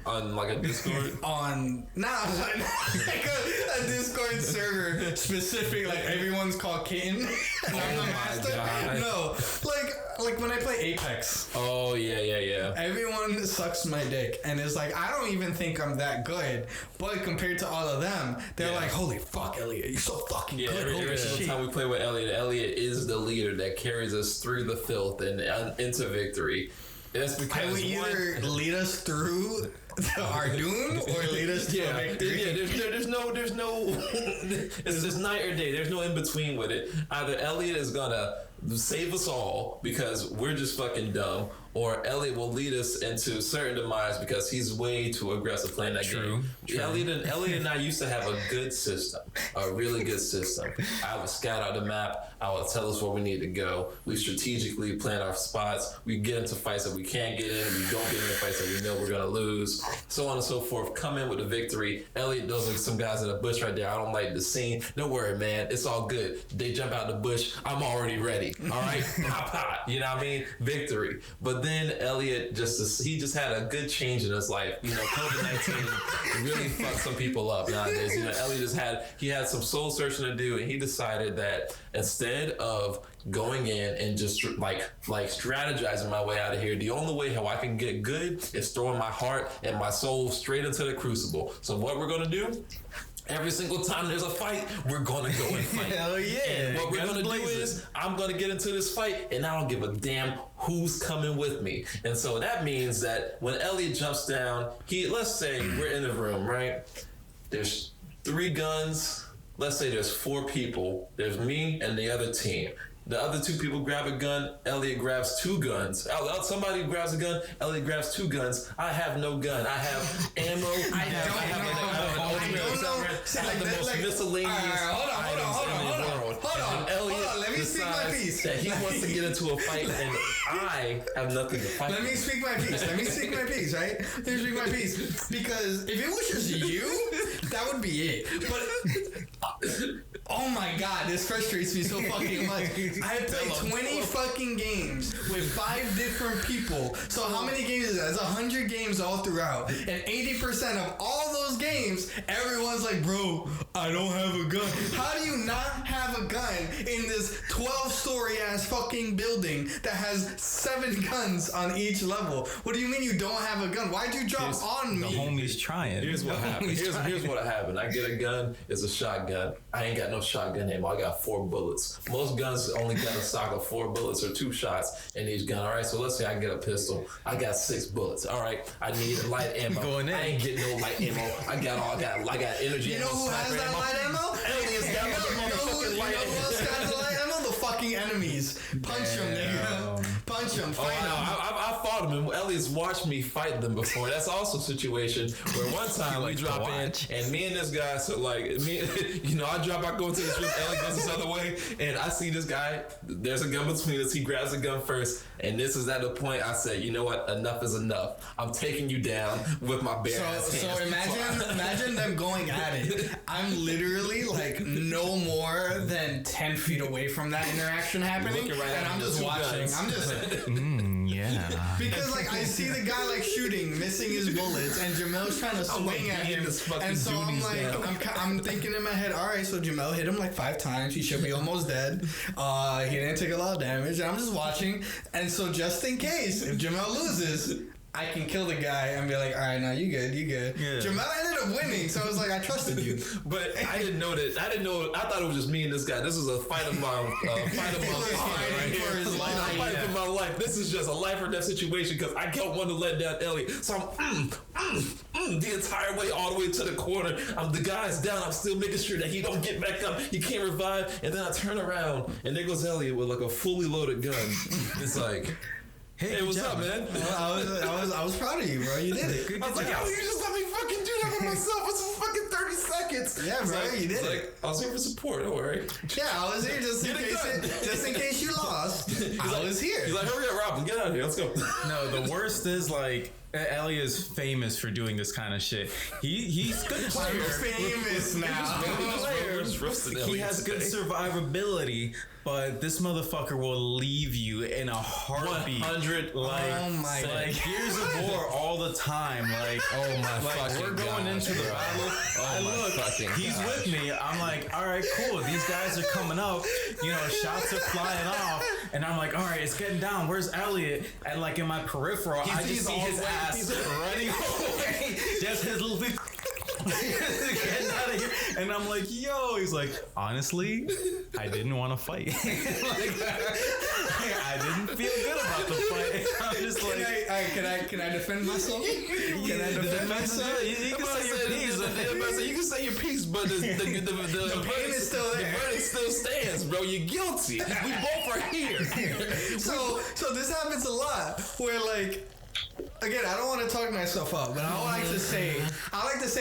On like a Discord? Like a Discord server specific, like everyone's called Kitten. And I'm the master. God. No, like when I play Apex. Oh yeah. Everyone sucks my dick, and it's like I don't even think I'm that good, but compared to all of them, they're like, "Holy fuck, Elliot, you're so fucking good." Every single time we play with Elliot is the leader that carries us through the filth and into victory. That's because I would either lead us through our doom or lead us to a victory. Yeah, there's no it's just night or day. There's no in between with it. Either Elliot is gonna save us all because we're just fucking dumb, or Elliot will lead us into certain demise because he's way too aggressive playing that game. Elliot and I used to have a good system, a really good system. I would scout out the map. I would tell us where we need to go. We strategically plan our spots. We get into fights that we can't get in. We don't get into fights that we know we're gonna lose. So on and so forth. Come in with the victory. Elliot, those are some guys in the bush right there. I don't like the scene. Don't worry, man. It's all good. They jump out the bush. I'm already ready. All right, pop, pop. You know what I mean? Victory. But then Elliot he just had a good change in his life. You know, COVID-19 really fucked some people up nowadays. You know, Elliot he had some soul searching to do, and he decided that instead of going in and just like strategizing my way out of here, the only way how I can get good is throwing my heart and my soul straight into the crucible. So what we're gonna do? Every single time there's a fight, we're gonna go and fight. Hell yeah! And what we're gonna do is, I'm gonna get into this fight, and I don't give a damn who's coming with me. And so that means that when Elliot jumps down, let's say we're in the room, right? There's 3 guns. Let's say there's 4 people. There's me and the other team. The other 2 people grab a gun. Elliot grabs 2 guns. Somebody grabs a gun. Elliot grabs 2 guns. I have no gun. I have ammo. I have the most miscellaneous items in the world. Hold on. Let me speak my piece. That he wants to get into a fight, and I have nothing to fight. Let me speak my piece. Right? Let me speak my piece. Because if it was just you, that would be it. But oh my god, this frustrates me so fucking much. I have played 20 fucking games with 5 different people. So how many games is that? It's 100 games all throughout. And 80% of all those games, everyone's like, bro, I don't have a gun. How do you not have a gun in this 12-story ass fucking building that has 7 guns on each level? What do you mean you don't have a gun? Why'd you drop on me? The homie's trying. Here's what happened. Here's what happened. I get a gun. It's a shotgun. I ain't got no shotgun ammo. I got 4 bullets. Most guns only got a stock of 4 bullets or 2 shots in each gun. All right, so let's say I get a pistol. I got 6 bullets. All right, I need light ammo. Going in. I ain't getting no light ammo. I got energy. You know who has that light ammo? Aliens got the motherfucking light ammo. Who else got the light ammo? The fucking enemies. Punch them, nigga. Punch them. Fight them. I fought them, and Elliot's watched me fight them before. That's also a situation where one time we drop in, and me and this guy, so like me, you know, I go into this room, Elliot goes this other way, and I see this guy. There's a gun between us. He grabs a gun first, and this is at the point I said, you know what? Enough is enough. I'm taking you down with my bare ass hands. So imagine them going at it. I'm literally like no more than 10 feet away from that interaction happening, and I'm just watching. I'm just yeah. Because like I see the guy like shooting, missing his bullets, and Jamel's trying to swing at him, and so I'm like, I'm thinking in my head, all right, so Jamel hit him like 5 times. He should be almost dead. He didn't take a lot of damage, and I'm just watching. And so just in case if Jamel loses, I can kill the guy and be like, all right, now you good. Yeah. Jamel ended up winning, so I was like, I trusted you. But I didn't know that. I thought it was just me and this guy. This was a fight of my life right here. I'm fighting for my life. This is just a life or death situation because I don't want to let down Elliot. So I'm the entire way all the way to the corner. The guy's down. I'm still making sure that he don't get back up. He can't revive. And then I turn around and there goes Elliot with like a fully loaded gun. It's like, hey, what's up, man? Well, I was proud of you, bro. You did it. I was like, yo, you just let me fucking do that for myself. It's fucking 30 seconds. Yeah, bro, you did it. I was here for support. Don't worry. Yeah, I was here just in case you lost. I was here. He's like, hurry up, Robin, get out of here. Let's go. No, the worst is like Elliot is famous for doing this kind of shit. He's good player. Famous now. He has good survivability, but this motherfucker will leave you in a heartbeat. 100 like Gears of War all the time. Like, oh my fucking we're going into the battle. He's with me. I'm like, all right, cool. These guys are coming up. You know, shots are flying off, and I'm like, all right, it's getting down. Where's Elliot? And like in my peripheral, I just see his ass running away. Just his little bit. Getting out of here. And I'm like, yo, he's like, honestly, I didn't want to fight. I didn't feel good about the fight. I'm just like, can I defend myself? Can I defend myself? You can say your piece. You can say your piece, but the pain is still there. The verdict still stands, bro. You're guilty. We both are here. So this happens a lot where like. Again, I don't want to talk myself up, but I like to say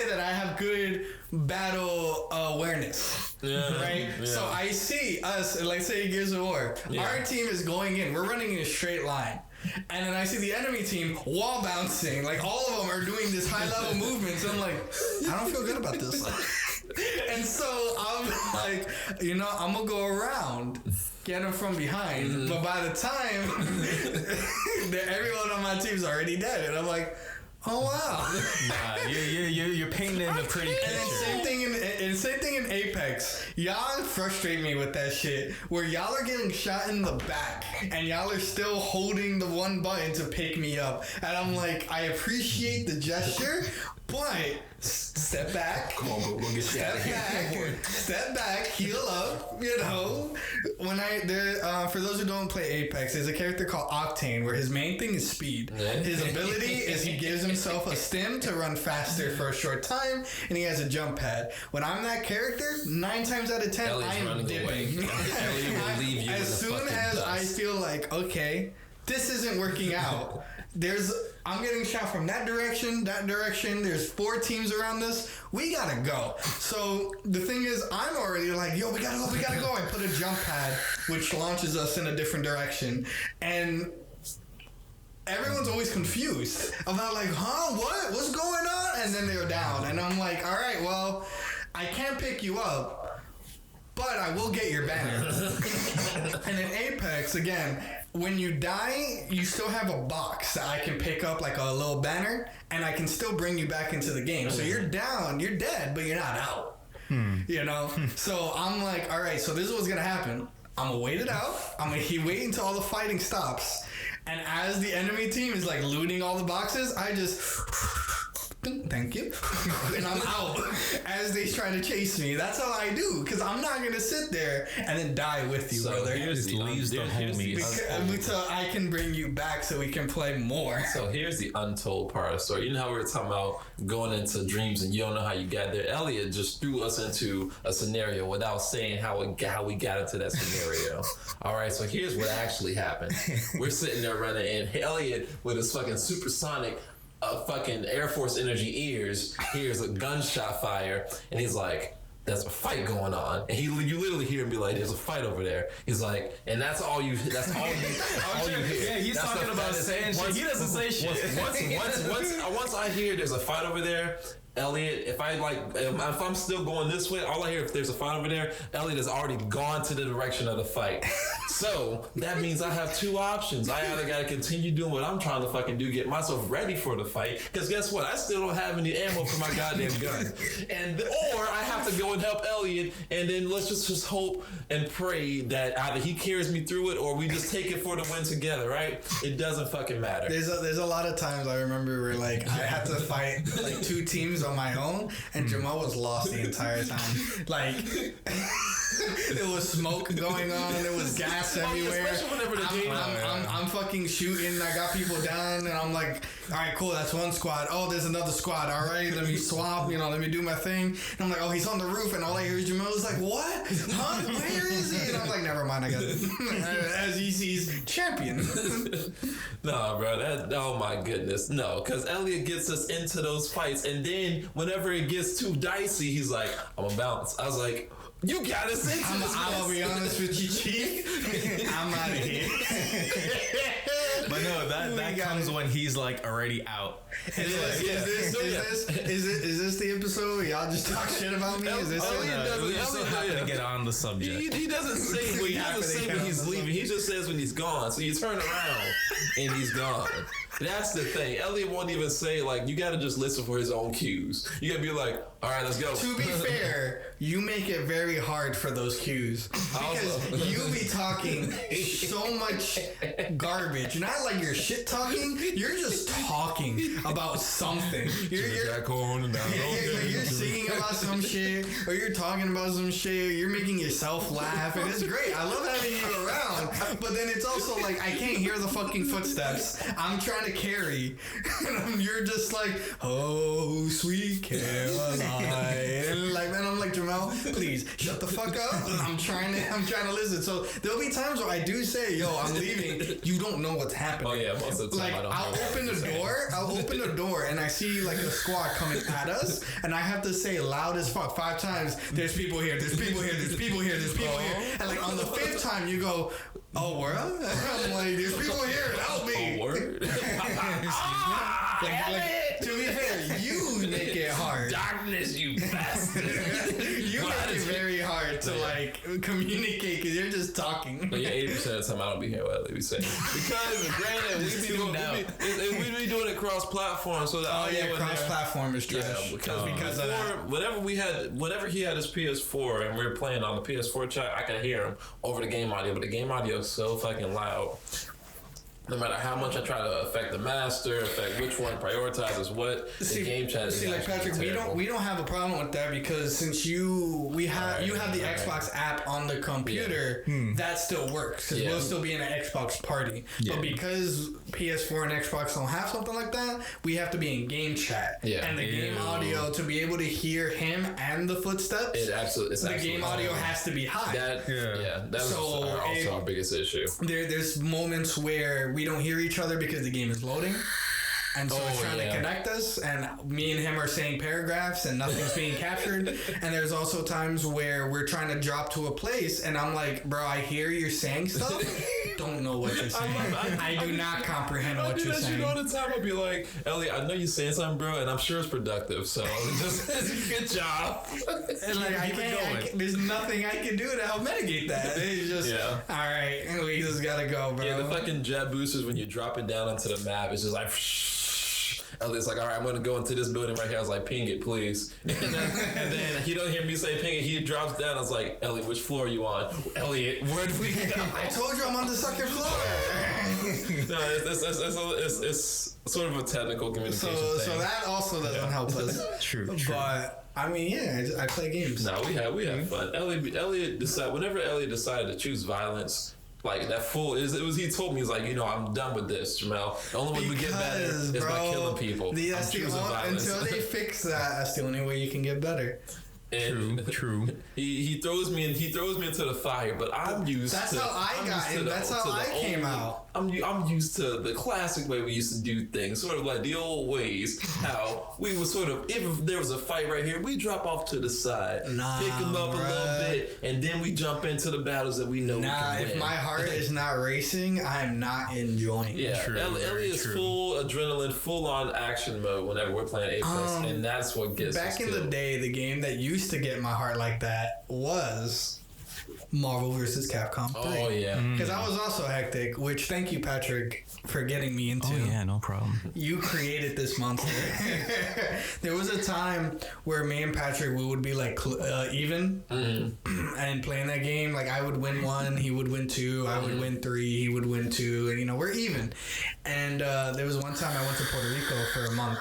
that I have good battle awareness. Yeah, right? Yeah. So I see us, like say Gears of War. Yeah. Our team is going in. We're running in a straight line. And then I see the enemy team wall bouncing. Like all of them are doing this high level movements. I'm like, I don't feel good about this. And so I'm like, I'm going to go around. Get them from behind, but by the time everyone on my team's already dead, and I'm like, oh wow. Nah, you're painting a pretty picture. And same thing in Apex. Y'all frustrate me with that shit. Where y'all are getting shot in the back, and y'all are still holding the one button to pick me up, and I'm like, I appreciate the gesture, but step back. Come on, go get shit out of here. Step back, heal up. When for those who don't play Apex, there's a character called Octane where his main thing is speed. His ability is he gives himself a stim to run faster for a short time, and he has a jump pad. When I'm that character, 9 times out of 10, I'm dipping. As soon as I feel like, okay, this isn't working out. I'm getting shot from that direction. There's 4 teams around us. We gotta go. So the thing is, I'm already like, yo, we gotta go. I put a jump pad, which launches us in a different direction. And everyone's always confused about like, what's going on? And then they're down. And I'm like, all right, well, I can't pick you up, but I will get your banner. And in Apex, again, when you die, you still have a box that I can pick up, like a little banner, and I can still bring you back into the game. So you're down, you're dead, but you're not out. So I'm like, all right, so this is what's gonna happen. I'm gonna wait it out. I'm gonna wait until all the fighting stops. And as the enemy team is like looting all the boxes, I just thank you, and I'm out as they try to chase me. That's how I do, because I'm not gonna sit there and then die with you, brother. Until I can bring you back so we can play more. So here's the untold part of the story. You know how we were talking about going into dreams and you don't know how you got there? Elliot just threw us into a scenario without saying how we got into that scenario. All right, so here's what actually happened. We're sitting there running, and Elliot with his fucking supersonic fucking Air Force Energy ears hears a gunshot fire, and he's like, there's a fight going on, and you literally hear him be like, there's a fight over there. He's like, and that's all you hear. Yeah, he's talking about saying shit. He doesn't say shit. Once I hear there's a fight over there, Elliot, if I'm still going this way, all I hear, if there's a fight over there, Elliot has already gone to the direction of the fight. So that means I have 2 options. I either got to continue doing what I'm trying to fucking do, get myself ready for the fight, because guess what? I still don't have any ammo for my goddamn gun. Or I have to go and help Elliot, and then let's just hope and pray that either he carries me through it or we just take it for the win together, right? It doesn't fucking matter. There's a lot of times I remember where like I had to fight like 2 teams on my own, and Jamal was lost the entire time. Like there was smoke going on, there was gas everywhere. I'm fucking shooting, I got people down, and I'm like, all right, cool, that's one squad. Oh, there's another squad. All right, let me swap, let me do my thing. And I'm like, oh, he's on the roof, and all I hear is Jamal's like, what? Huh? Where is he? And I'm like, never mind, I got it. As he sees, champion. No, bro, oh my goodness, no, because Elliot gets us into those fights, and then whenever it gets too dicey, he's like, I'm gonna bounce. I was like, you got us into this. I'm gonna be honest with you, Chief. I'm out of here. But no, that comes when he's like already out. Is this the episode where y'all just talk shit about me? Is this we still have to get on the subject. He doesn't say when he's leaving. He just says when he's gone. So you turn around and he's gone. That's the thing. Elliot won't even say, like, you gotta just listen for his own cues. You gotta be like, all right, let's go. To be fair, you make it very hard for those cues. Because you be talking so much garbage. Not like you're shit talking, you're just talking about something. You're singing about some shit, or you're talking about some shit, or you're making yourself laugh, and it's great. I love having you around. But then it's also like, I can't hear the fucking footsteps. I'm trying trying to carry, and you're just like, oh, sweet Caroline. And like, man, I'm like, Jamel, please shut the fuck up. I'm trying to listen. So there'll be times where I do say, yo, I'm leaving. You don't know what's happening. Oh yeah, most of the time like, I'll open the door and I see like a squad coming at us, and I have to say loud as fuck 5 times, there's people here, there's people here, there's people here, there's people here. And like on the 5th time you go, oh, word? I'm like, there's people here, help me. Oh, word? Like, to be fair, you make it hard. Darkness, you bastard. You make it very hard to like communicate because you're just talking. But yeah, 80% of the time I don't be hearing what we say. Because granted, we be doing it cross-platform, so that cross-platform is trash. Yeah, because whenever he had his PS4 and we were playing on the PS4 chat, I could hear him over the game audio, but the game audio is so fucking loud. No matter how much I try to affect the master, affect which one prioritizes what, the game chat is like Patrick, terrible. we don't have a problem with that because since you have the Xbox app on the computer, that still works because we'll still be in an Xbox party. Yeah. But because PS4 and Xbox don't have something like that, we have to be in game chat. Yeah. And the game audio to be able to hear him and the footsteps. The game audio has to be high. That's also our biggest issue. There's moments where we don't hear each other because the game is loading. And so it's trying to connect us, and me and him are saying paragraphs and nothing's being captured. And there's also times where we're trying to drop to a place and I'm like, bro, I hear you're saying stuff. Don't know what you're saying. I do not comprehend what you're saying. All the time I'll be like, Elliot, I know you're saying something, bro, and I'm sure it's productive. So just good job. And like I can't, there's nothing I can do to help mitigate that. It's just all right, we just gotta go, bro. Yeah, the fucking jet boosters when you drop it down onto the map, it's just like Elliot's like, all right, I'm going to go into this building right here. I was like, ping it, please. And then he don't hear me say ping it. He drops down. I was like, Elliot, which floor are you on? Elliot, where do we go? I told you I'm on the 2nd floor. No, it's sort of a technical communication thing. So that also doesn't help us. True. But I mean, I play games. No, we have fun. Whenever Elliot decided to choose violence, like that he told me, he's like, I'm done with this, Jamel. The only way we get better is by killing people. Until they fix that, that's the only way you can get better. True. He throws me into the fire, but I'm used. That's how I got in. That's how I came out. I'm used to the classic way we used to do things, sort of like the old ways. How we would sort of, if there was a fight right here, we drop off to the side, pick them up a little bit, and then we jump into the battles that we know we can win. If my heart is not racing, I'm not enjoying. Yeah, Elliot's full adrenaline, full on action mode whenever we're playing Apex, and that's what gets us back in the day. The game that used to get my heart like that was Marvel vs. Capcom 3. Oh, yeah. Because I was also hectic, which thank you, Patrick, for getting me into. Oh, yeah, no problem. You created this monster. There was a time where me and Patrick, we would be like even and playing that game. Like I would win 1, he would win 2, I would win 3, he would win 2, and we're even. And there was one time I went to Puerto Rico for a month.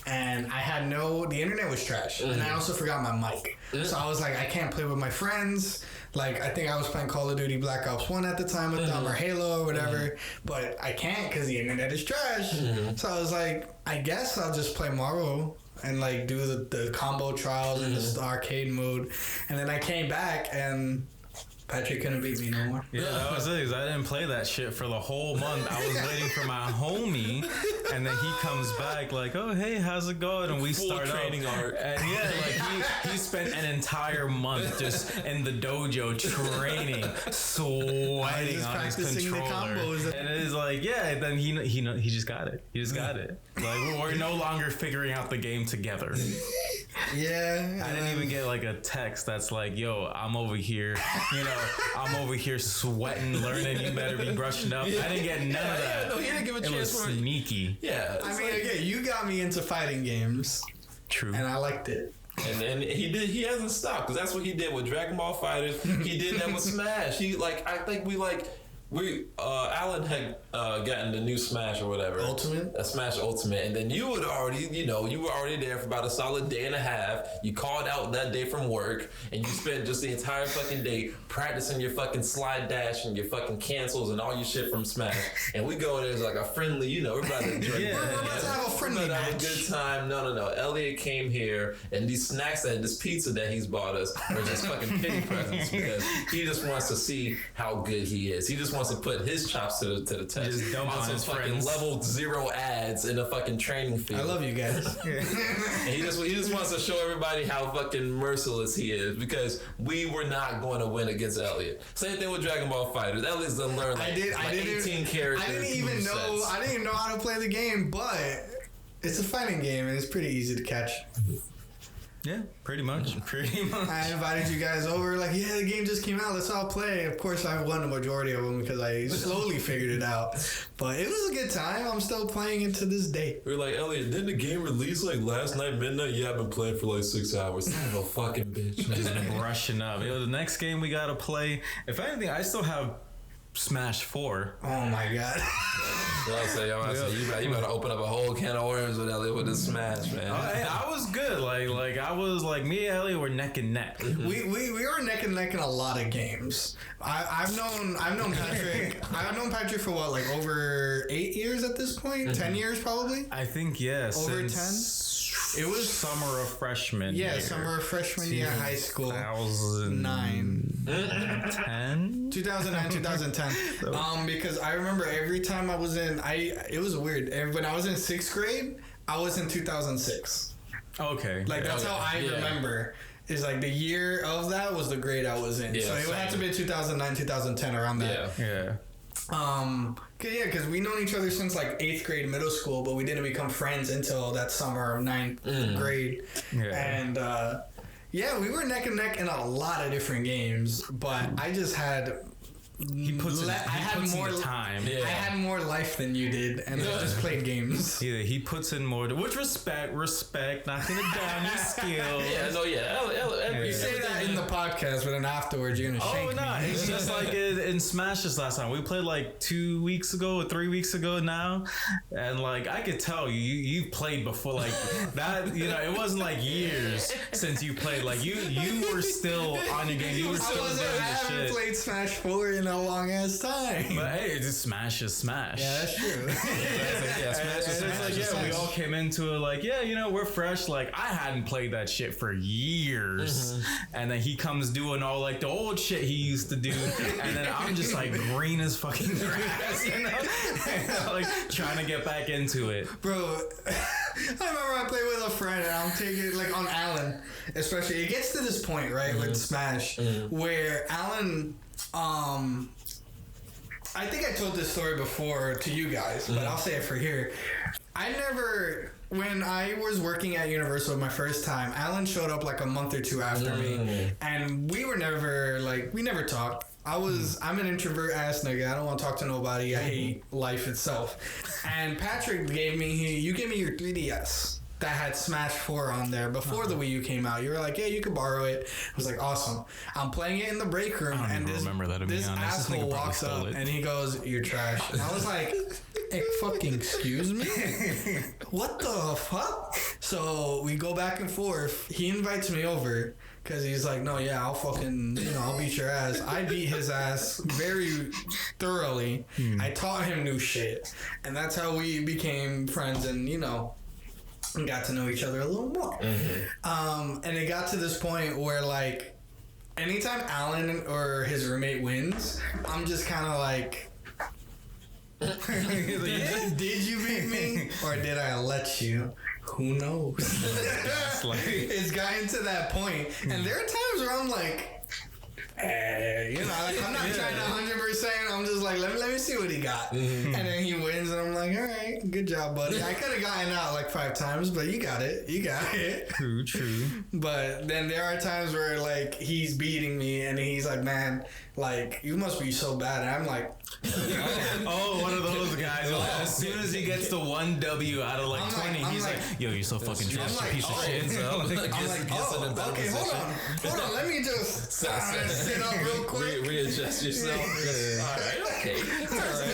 And I had the internet was trash. And I also forgot my mic. So I was like, I can't play with my friends. Like, I think I was playing Call of Duty Black Ops 1 at the time with them, or Halo or whatever. But I can't because the internet is trash. So I was like, I guess I'll just play Marvel and like do the combo trials in the arcade mode. And then I came back and Patrick couldn't beat me no more. Yeah, that was it. 'Cause I didn't play that shit for the whole month. I was waiting for my homie, and then he comes back like, "Oh, hey, how's it going?" And we start training art. And yeah, like he spent an entire month just in the dojo training, sweating on his controller. And it is like, yeah. Then he just got it. He just got it. Like we're no longer figuring out the game together. Yeah, I didn't even get like a text that's like, "Yo, I'm over here, I'm over here sweating, learning. You better be brushing up." I didn't get none of that. No, he didn't give a chance. It was sneaky. Yeah, I mean, again, you got me into fighting games. True, and I liked it. And he hasn't stopped because that's what he did with Dragon Ball FighterZ. He did that with Smash. I think we Alan had gotten the new Smash or whatever. Ultimate? A Smash Ultimate. And then you would already, you were already there for about a solid day and a half. You called out that day from work, and you spent just the entire fucking day practicing your fucking slide dash and your fucking cancels and all your shit from Smash. And we go there as like a friendly, we're about to drink. We're about to have a friendly match. Have a good time. No. Elliot came here, and these snacks and this pizza that he's bought us are just fucking pity presents because he just wants to see how good he is. He just wants to put his chops to the test. Just dump on his fucking friends. level 0 ads in a fucking training field. I love you guys. And he just wants to show everybody how fucking merciless he is because we were not going to win against Elliot. Same thing with Dragon Ball FighterZ. Elliot's done learned 18 characters. I didn't even know how to play the game, but it's a fighting game and it's pretty easy to catch. Yeah, pretty much. I invited you guys over, like, yeah, the game just came out, let's all play. Of course, I won the majority of them because I slowly figured it out. But it was a good time. I'm still playing it to this day. We were like, Elliot, didn't the game release like last night, midnight? Yeah, I've been playing for like 6 hours. Son of a fucking bitch. Just brushing up. The next game we gotta play, if anything, I still have Smash 4. Oh my god. You better open up a whole can of worms with Elliot with this Smash, man. I was good. Like I was like, me and Elliot were neck and neck. We were neck and neck in a lot of games. I've known Patrick. I've known Patrick for what, like over 8 years at this point? 10 years probably. I think yes. Over 10. It was summer of freshman. Yeah, year. Summer of freshman year, high school. 2009. 10? 2009, 2010. Because I remember every time I was in, it was weird. When I was in 6th grade, I was in 2006. Okay. Like, that's how I remember. Is like the year of that was the grade I was in. Yeah, so it would have to be 2009, 2010, around that. Yeah. Because we known each other since like 8th grade, middle school, but we didn't become friends until that summer of 9th grade. Yeah. And we were neck and neck in a lot of different games, but I just had. He puts in more time. Yeah. I had more life than you did, and I just played games. Yeah, he puts in more. Which respect, not gonna down your skills. You say that in the podcast, but then afterwards you're gonna shank me. It's just like in Smash this last time. We played like 2 weeks ago or 3 weeks ago now, and like I could tell you've played before, like that. It wasn't like years since you played. Like you were still on your game. You were still doing I haven't played Smash 4 in a long ass time. But hey, just Smash is Smash. Yeah, that's true. Smash is Smash. We all came into it like, we're fresh. Like I hadn't played that shit for years, and then he comes doing all like the old shit he used to do, and then I'm just like green as fucking grass, like trying to get back into it, bro. I remember I played with a friend, and I'm taking like on Alan, especially. It gets to this point, right, with Smash, where Alan. I think I told this story before to you guys, but I'll say it for here. When I was working at Universal my first time, Alan showed up like a month or two after me, and we never talked. I'm an introvert ass nigga. I don't want to talk to nobody. I hate life itself. And Patrick gave me your 3DS. That had Smash 4 on there before the Wii U came out. You were like, yeah, you could borrow it. I was like, awesome. I'm playing it in the break room, and this asshole walks up and he goes, "You're trash." And I was like, hey, fucking excuse me? What the fuck? So we go back and forth. He invites me over because he's like, no, yeah, I'll fucking, I'll beat your ass. I beat his ass very thoroughly. I taught him new shit. And that's how we became friends and, and got to know each other a little more. And it got to this point where, like, anytime Alan or his roommate wins, I'm just kind of like, did you beat me? Or did I let you? Who knows? It's gotten to that point. And there are times where I'm like, I'm not trying to 100%. I'm just like, let me see what he got. And then he wins, and I'm like, all right, good job, buddy. I could have gotten out like 5 times, but you got it. True. But then there are times where like he's beating me, and he's like, man, like you must be so bad. And I'm like, Oh, one of those guys. As soon as he gets to 1 W out of like 20, he's like, yo, you're so fucking trash, you piece of shit. So, I'm like, okay, hold on. Let me just sit up real quick. Readjust yourself. All right, okay.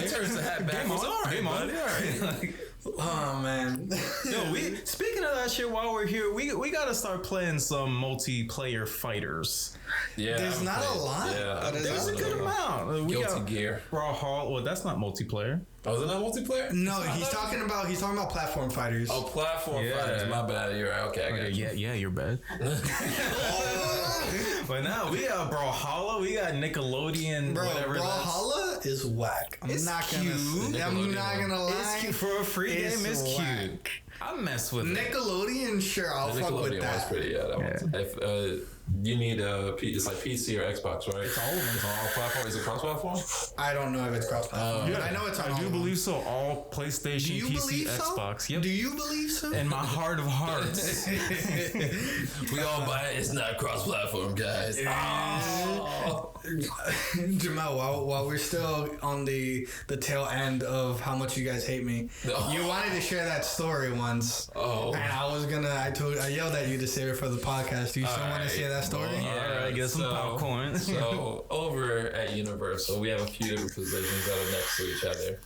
Turns the hat back. All right, buddy. All right. Oh man. Yo, speaking of that shit, while we're here, we gotta start playing some multiplayer fighters. Yeah, there's not a lot. Yeah, there's a good amount. Guilty Gear, Brawlhalla. Well, that's not multiplayer. Oh, is it not multiplayer? No, he's talking about platform fighters. Oh, platform fighters. My bad. You're right. Okay, I got you. Yeah, you're bad. But now we got Brawlhalla. We got Nickelodeon. Bro, whatever. Brawlhalla is whack. I'm not gonna lie. It's cute for a free game. It's cute. I mess with Nickelodeon. Sure, I'll fuck with that. Was pretty, that you need it's like PC or Xbox, right? It's all platforms. Is it cross-platform? I don't know if it's cross-platform. I know it's on. I do believe so. All PlayStation, PC, Xbox. Yep. Do you believe so? In my heart of hearts, we all buy it. It's not cross-platform, guys. Jamal, while we're still on the tail end of how much you guys hate me, you wanted to share that story once. And I yelled at you to save it for the podcast. Do you still want to share that story? Yeah, I guess some popcorn. So over at Universal, we have a few different positions that are next to each other.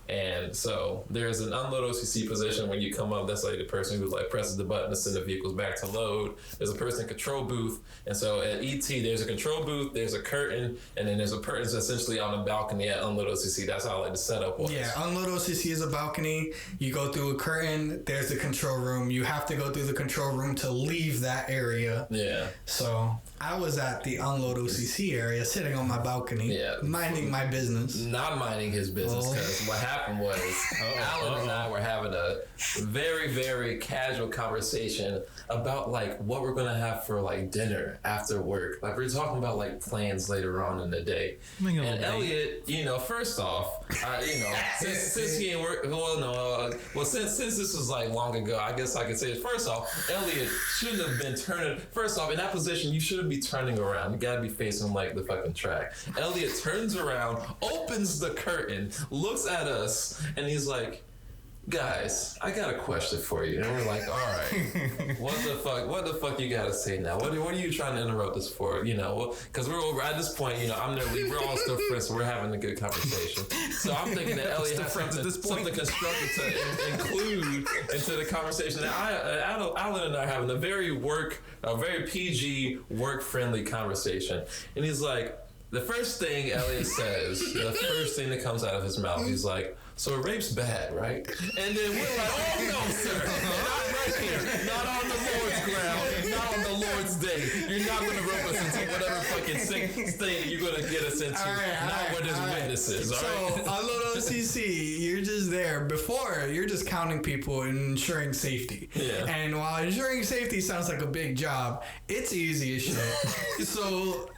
And so there's an unload OCC position when you come up. That's like the person who like presses the button to send the vehicles back to load. There's a person in control booth. And so at ET, there's a control booth, there's a curtain, and then there's a person essentially on the balcony at unload OCC. That's how like the setup was. Yeah, unload OCC is a balcony. You go through a curtain. There's the control room. You have to go through the control room to leave that area. Yeah. So I was at the unload OCC area, sitting on my balcony, minding my business. Not minding his business, because what happened was Alan and I were having a very, very casual conversation about like what we're gonna have for like dinner after work. Like we're talking about like plans later on in the day. And Elliot, first off, since he ain't work, since this was like long ago, I guess I could say it. First off, Elliot shouldn't have been turning. First off, in that position, you shouldn't be turning around. You gotta be facing like the fucking track. Elliot turns around, opens the curtain, looks at us, and he's like, guys, I got a question for you. And we're like, all right, what the fuck you gotta say now? What are you trying to interrupt us for? Because we're over at this point, I'm their lead. We're all still friends, so we're having a good conversation. So I'm thinking that Elliot has something constructive to include into the conversation. Now, Alan and I are having a very PG, work-friendly conversation. And he's like, the first thing Elliot says, the first thing that comes out of his mouth, he's like, so rape's bad, right? And then we're like, oh no, sir, not right here, not on the Lord's ground, not on the Lord's day. You're not going to rope us into whatever fucking state you're going to get us into, not where there's witnesses, all right? So, unload OCC, you're just there. Before, you're just counting people and ensuring safety. Yeah. And while ensuring safety sounds like a big job, it's easy as shit. So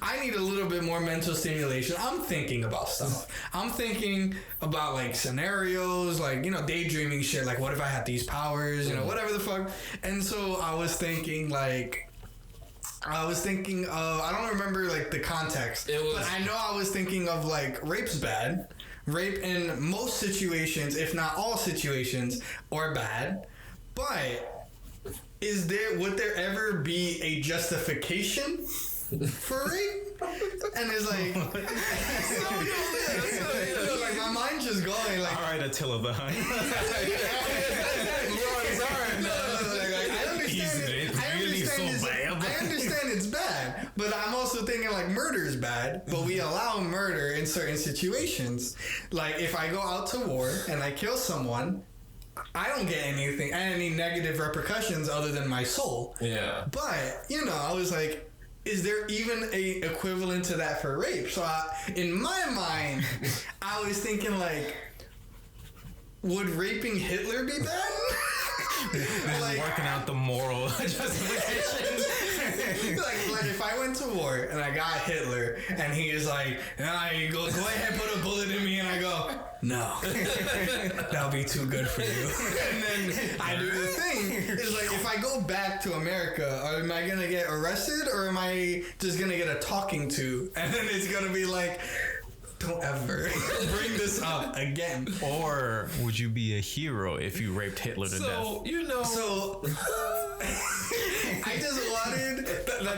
I need a little bit more mental stimulation. I'm thinking about stuff. I'm thinking about like scenarios, like, daydreaming shit. Like, what if I had these powers, whatever the fuck. And so I was thinking of, I don't remember like the context, but I know I was thinking of like rape's bad. Rape in most situations, if not all situations, are bad. But would there ever be a justification for rape? And it's like, like my mind's just going like, all right, Attila behind. I understand it's bad, but I'm also thinking like murder is bad, but we allow murder in certain situations. Like if I go out to war and I kill someone, I don't get any negative repercussions other than my soul. Yeah. But, I was like, is there even a equivalent to that for rape? So in my mind, I was thinking like, would raping Hitler be bad? Like, working out the moral justifications. like if I went to war and I got Hitler and he is like, you go ahead, put a bullet in me, and I go, no, that'll be too good for you. And then I do the thing. It's like, if I go back to America, am I gonna get arrested or am I just gonna get a talking to? And then it's gonna be like, don't ever bring this up again. Or would you be a hero if you raped Hitler to death? So I just wanted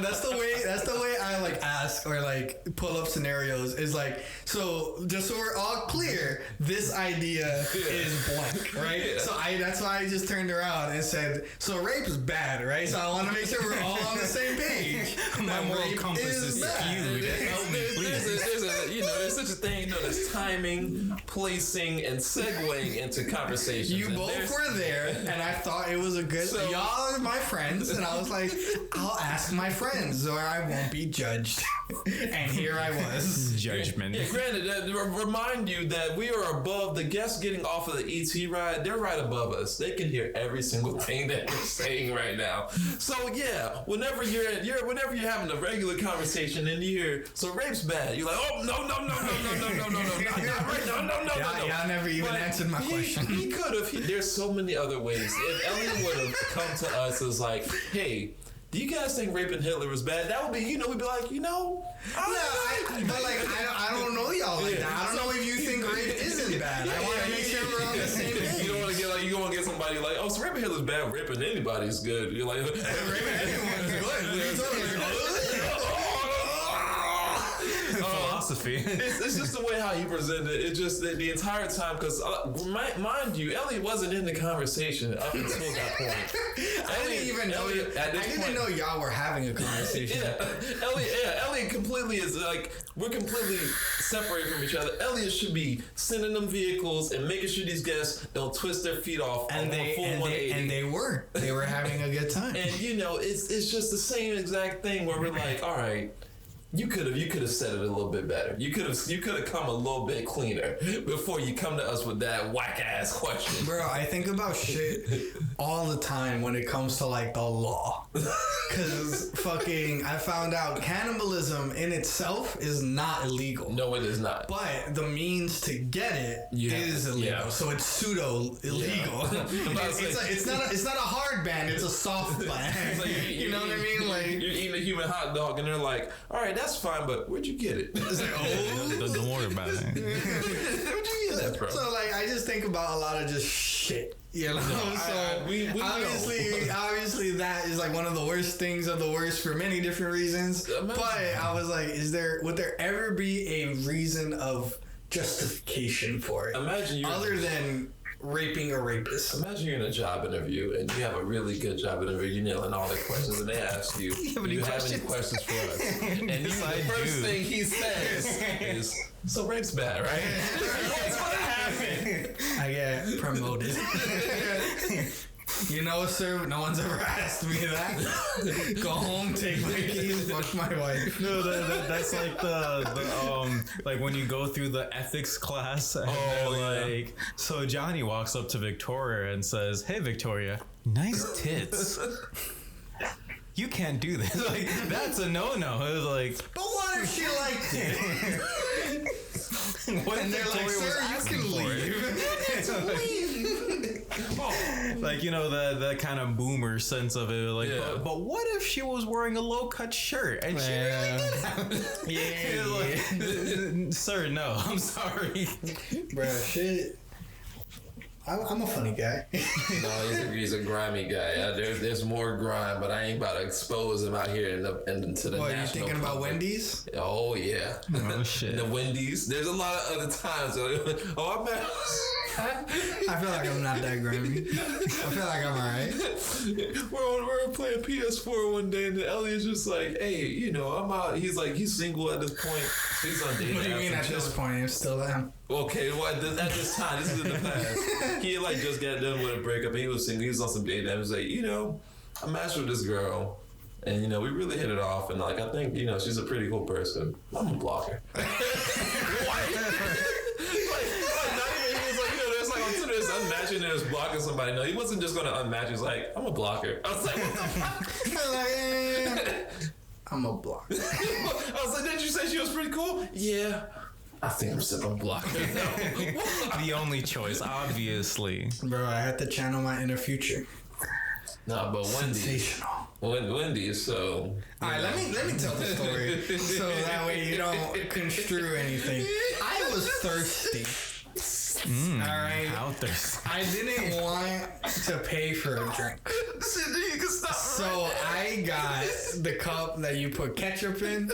that's the way I like ask or like pull up scenarios is like, so just so we're all clear, this idea is blank, right? Yeah. So that's why I just turned around and said, so rape is bad, right? So I want to make sure we're all on the same page. My moral compass is skewed. There's such a thing, there's timing, placing, and segueing into conversations. You both were there, and I thought it was a good. So, y'all are my friends, and I was like, I'll ask my friends, or I won't be judged. And here I was. Judgment. Yeah, granted, remind you that we are above the guests getting off of the ET ride. They're right above us. They can hear every single thing that we're saying right now. So yeah, whenever you're having a regular conversation and you hear, so rape's bad, you're like, oh no, not right, no. Y'all never even answered my question. He could have. There's so many other ways. If Elliot would have come to us as like, hey, do you guys think raping Hitler was bad? That would be, we'd be like, I don't know y'all like that. I don't know if you think rape isn't bad. I want to make sure we're on the same page. You don't want to get you don't want to get somebody like, oh, so raping Hitler's bad, raping anybody's good. You're like, raping anyone's good. Philosophy. It's just the way how he presented it. It's just the entire time, because mind you, Elliot wasn't in the conversation up until that point. I didn't even know. I didn't know y'all were having a conversation. Elliot completely is like, we're completely separated from each other. Elliot should be sending them vehicles and making sure these guests don't twist their feet off and they were having a good time. And it's just the same exact thing where we're like, all right, you could have said it a little bit better. You could have come a little bit cleaner before you come to us with that whack ass question. Bro, I think about shit all the time when it comes to like the law. Cause I found out cannibalism in itself is not illegal. No, it is not. But the means to get it is illegal. Yeah. So it's pseudo illegal. Yeah. It's not a hard ban, it's a soft ban. Like, you know what I mean? Like, you're eating a human hot dog and they're like, all right, that's fine, but where'd you get it? It's like, don't worry about it. Where'd you get that from? So like, I just think about a lot of just shit. Obviously that is like one of the worst things of the worst for many different reasons. But I was like, would there ever be a reason of justification for it? Other than raping a rapist. Imagine you're in a job interview and you have a really good job interview. You're nailing all the questions, and they ask you, "Do you have any questions for us?" And the first thing he says is, "So rape's bad, right?" What's gonna happen? I get promoted. Sir, no one's ever asked me that. Go home, take my keys, fuck my wife. No, that's like the like when you go through the ethics class and like, so Johnny walks up to Victoria and says, "Hey, Victoria, nice tits." You can't do this. Like, that's a no-no. It was like, but what if she liked it? What and they're like, "Sir, you can leave." Like, the kind of boomer sense of it. Like, but what if she was wearing a low-cut shirt and she really did? Like, sir, no, I'm sorry. Bro, shit. I'm a funny guy. No, he's a grimy guy. There's more grime, but I ain't about to expose him out here into the national. What, you thinking about Wendy's? Oh, yeah. Oh, shit. The Wendy's. There's a lot of other times. I feel like I'm not that grimy. I feel like I'm alright. We're playing PS4 one day, and Elliot's just like, "Hey, I'm out." He's like, he's single at this point. He's on dating. What do you mean at this point? I'm still them. Okay, well, at this time, this is in the past. He just got done with a breakup, and he was single. He was on some dating. I was like, I matched with this girl, and we really hit it off, and I think she's a pretty cool person. I'm gonna block her. Unmatching and just blocking somebody. No, he wasn't just going to unmatch. He was like, I'm a blocker. I was like, what the fuck? I'm a blocker. I was like, didn't you say she was pretty cool? Yeah. I think I'm still a blocker. The only choice, obviously. Bro, I had to channel my inner future. No, but Wendy's. Sensational. Wendy's, so... Alright, let me tell the story so that way you don't construe anything. I was thirsty. All right. How thirsty? I didn't want to pay for a drink. So I got the cup that you put ketchup in,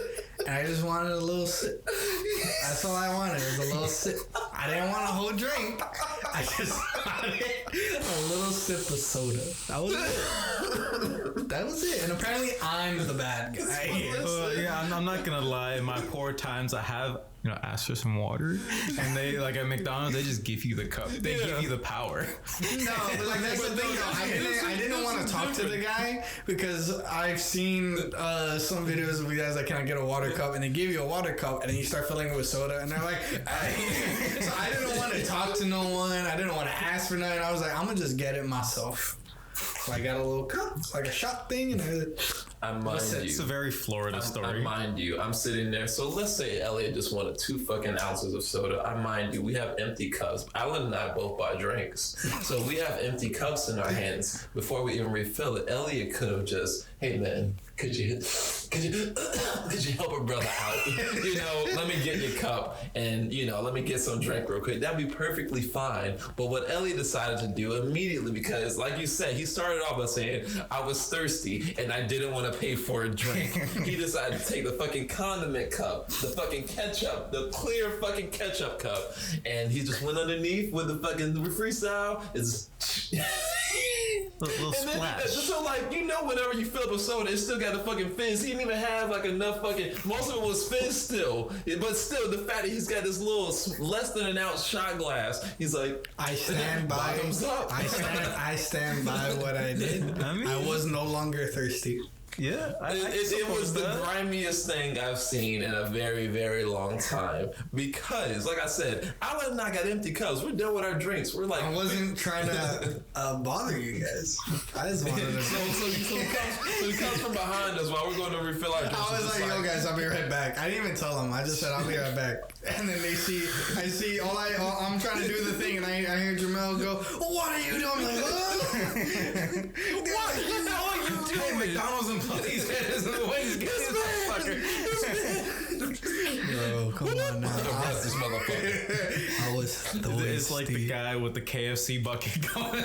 and I just wanted a little sip. That's all I wanted, was a little sip. I didn't want a whole drink. I just wanted a little sip of soda. That was it. That was it. And apparently I'm the bad guy. Yeah, I'm not gonna lie. In my poor times, I have asked for some water, and they like at McDonald's, they just give you the cup. They give you the power. No, but like that's the thing. Though. I didn't want to talk to the guy because I've seen some videos of you guys like, can I get a water cup? And they give you a water cup, and then you start filling it with soda, and they're like, so I didn't want to talk to no one. I didn't want to ask for nothing. I was like, I'm gonna just get it myself. So I got a little cup, like a shot thing, and it's a very Florida story. I mind you, I'm sitting there. So let's say Elliot just wanted 2 fucking ounces of soda. I mind you, we have empty cups. Alan and I both buy drinks, so we have empty cups in our hands. Before we even refill it, Elliot could have just, hey man, could you help a brother out? Let me get your cup, and let me get some drink real quick. That'd be perfectly fine. But what Elliot decided to do immediately, because like you said, he started off by saying I was thirsty and I didn't want to pay for a drink. He decided to take the fucking condiment cup, the fucking ketchup, the clear fucking ketchup cup, and he just went underneath with the fucking freestyle. It's little splash. So whenever you fill up a soda, it still got the fucking fizz. He didn't even have like enough fucking. Most of it was fizz still, but still the fact that he's got this little less than an ounce shot glass. He's like, I stand by. I stand by what I did. I was no longer thirsty. Yeah, it was the grimiest thing I've seen in a very, very long time. Because, like I said, Alan and I got empty cups. We're done with our drinks. We're like, I wasn't trying to bother you guys. I just wanted to. So he comes from behind us while we're going to refill our drinks. I was like, yo guys, I'll be right back. I didn't even tell them. I just said I'll be right back. And then I see I'm trying to do the thing, and I hear Jamel go, what are you doing? I'm like, what are you doing? Hey, McDonald's employees, Bro, come on now. This motherfucker. I was thirsty. It's like the guy with the KFC bucket going.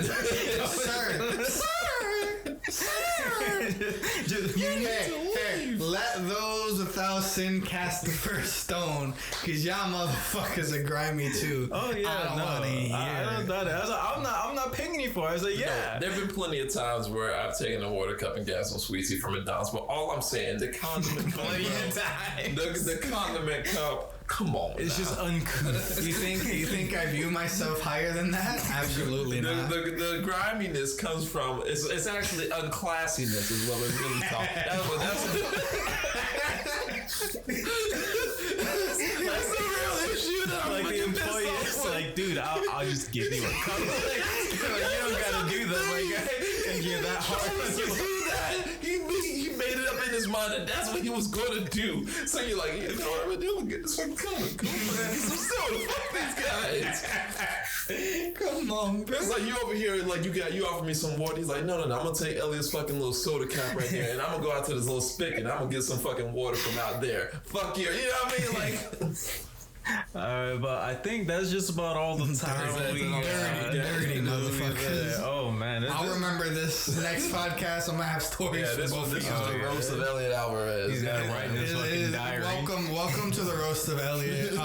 Hey, let those without sin cast the first stone, cause y'all motherfuckers are grimy too. Oh yeah, I don't know that. I'm not picking you for it. I was like, yeah. There have been plenty of times where I've taken a water cup and got some sweet tea from McDonald's, but all I'm saying, the condiment cup, the condiment cup. Come on, it's just uncouth. You think I view myself higher than that? Absolutely not. The griminess comes from it's actually unclassiness is what we're really talking. That's the real issue. That like the employee is like, dude, I'll just give you a cup. You don't gotta do that, my guy. And you're that hard to do that. He made it up in his mind that that's what he was going to do. So you're like, you know what I'm gonna do? Get this fucking cup. Come on, man. Some soda. Fuck these guys. Come on, bro. It's like you over here, like you offer me some water. He's like, no. I'm gonna take Elliot's fucking little soda cap right here, and I'm gonna go out to this little spigot, and I'm gonna get some fucking water from out there. Fuck you. You know what I mean? Like. Alright, but I think that's just about all the time we dirty motherfuckers. Oh man, I'll remember this next podcast. I'm gonna have stories. This is the roast of Elliot Alvarez. He's got to write in his fucking diary. Welcome to the roast of Elliot,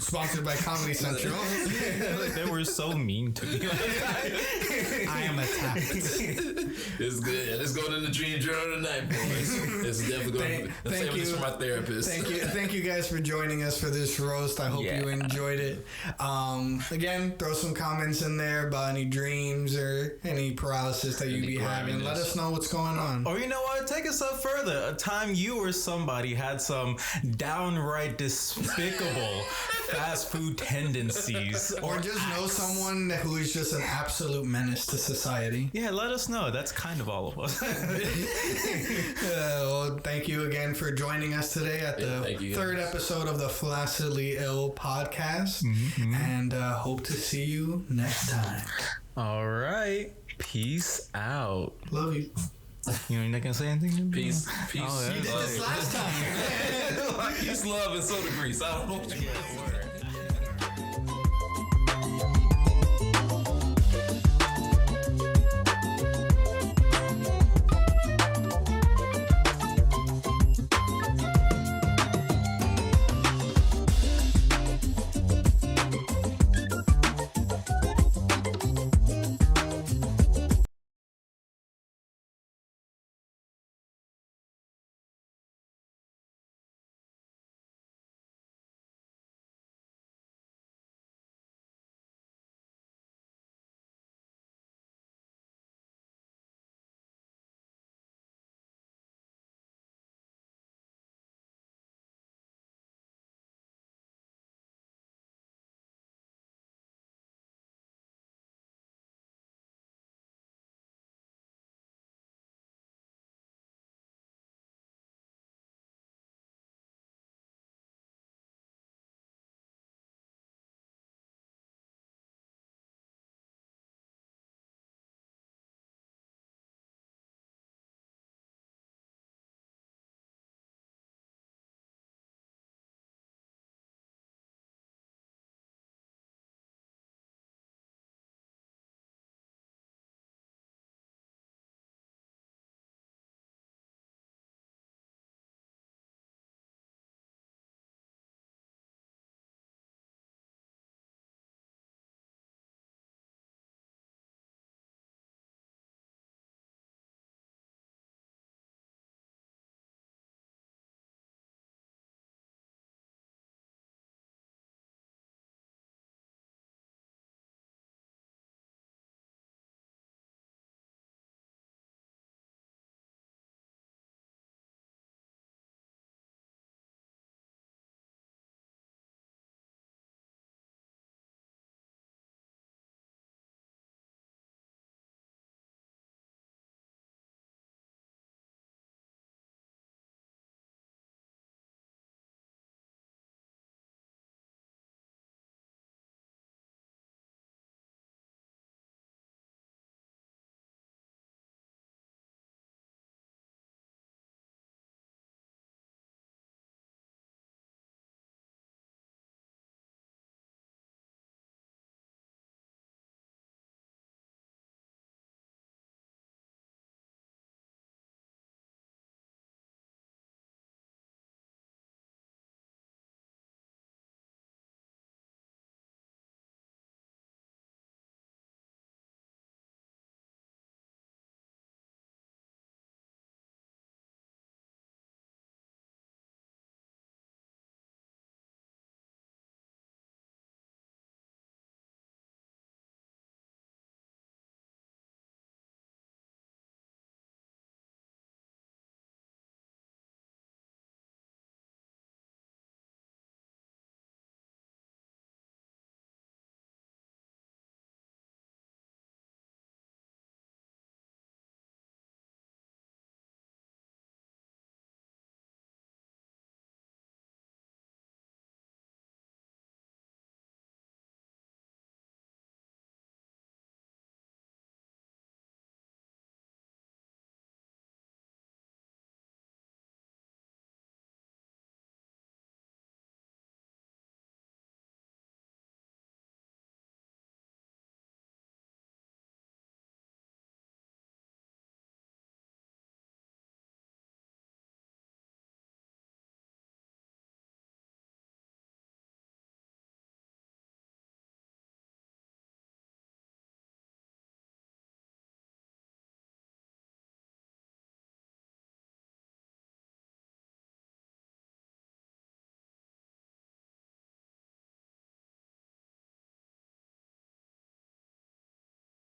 sponsored by Comedy Central. They were so mean to me. I am attacked. It's good. Let's go to the Dream Journal tonight, boys. It's definitely going to save this for my therapist. Thank you guys for joining us for this roast. I hope you enjoyed it. Again, throw some comments in there about any dreams or any paralysis that you be having. Let us know what's going on. Or you know what? Take us up further. A time you or somebody had some downright despicable fast food tendencies. Or just know someone who is just an absolute menace to society. Yeah, let us know. That's kind of all of us. Well, thank you again for joining us today at the third episode of the Flaccidly Ill podcast. Mm-hmm. And hope to see you next time. All right. Peace out. Love you. You're not gonna say anything to me? Peace. Oh, yeah. You did this last time. Peace, love, and soda grease. I don't know what you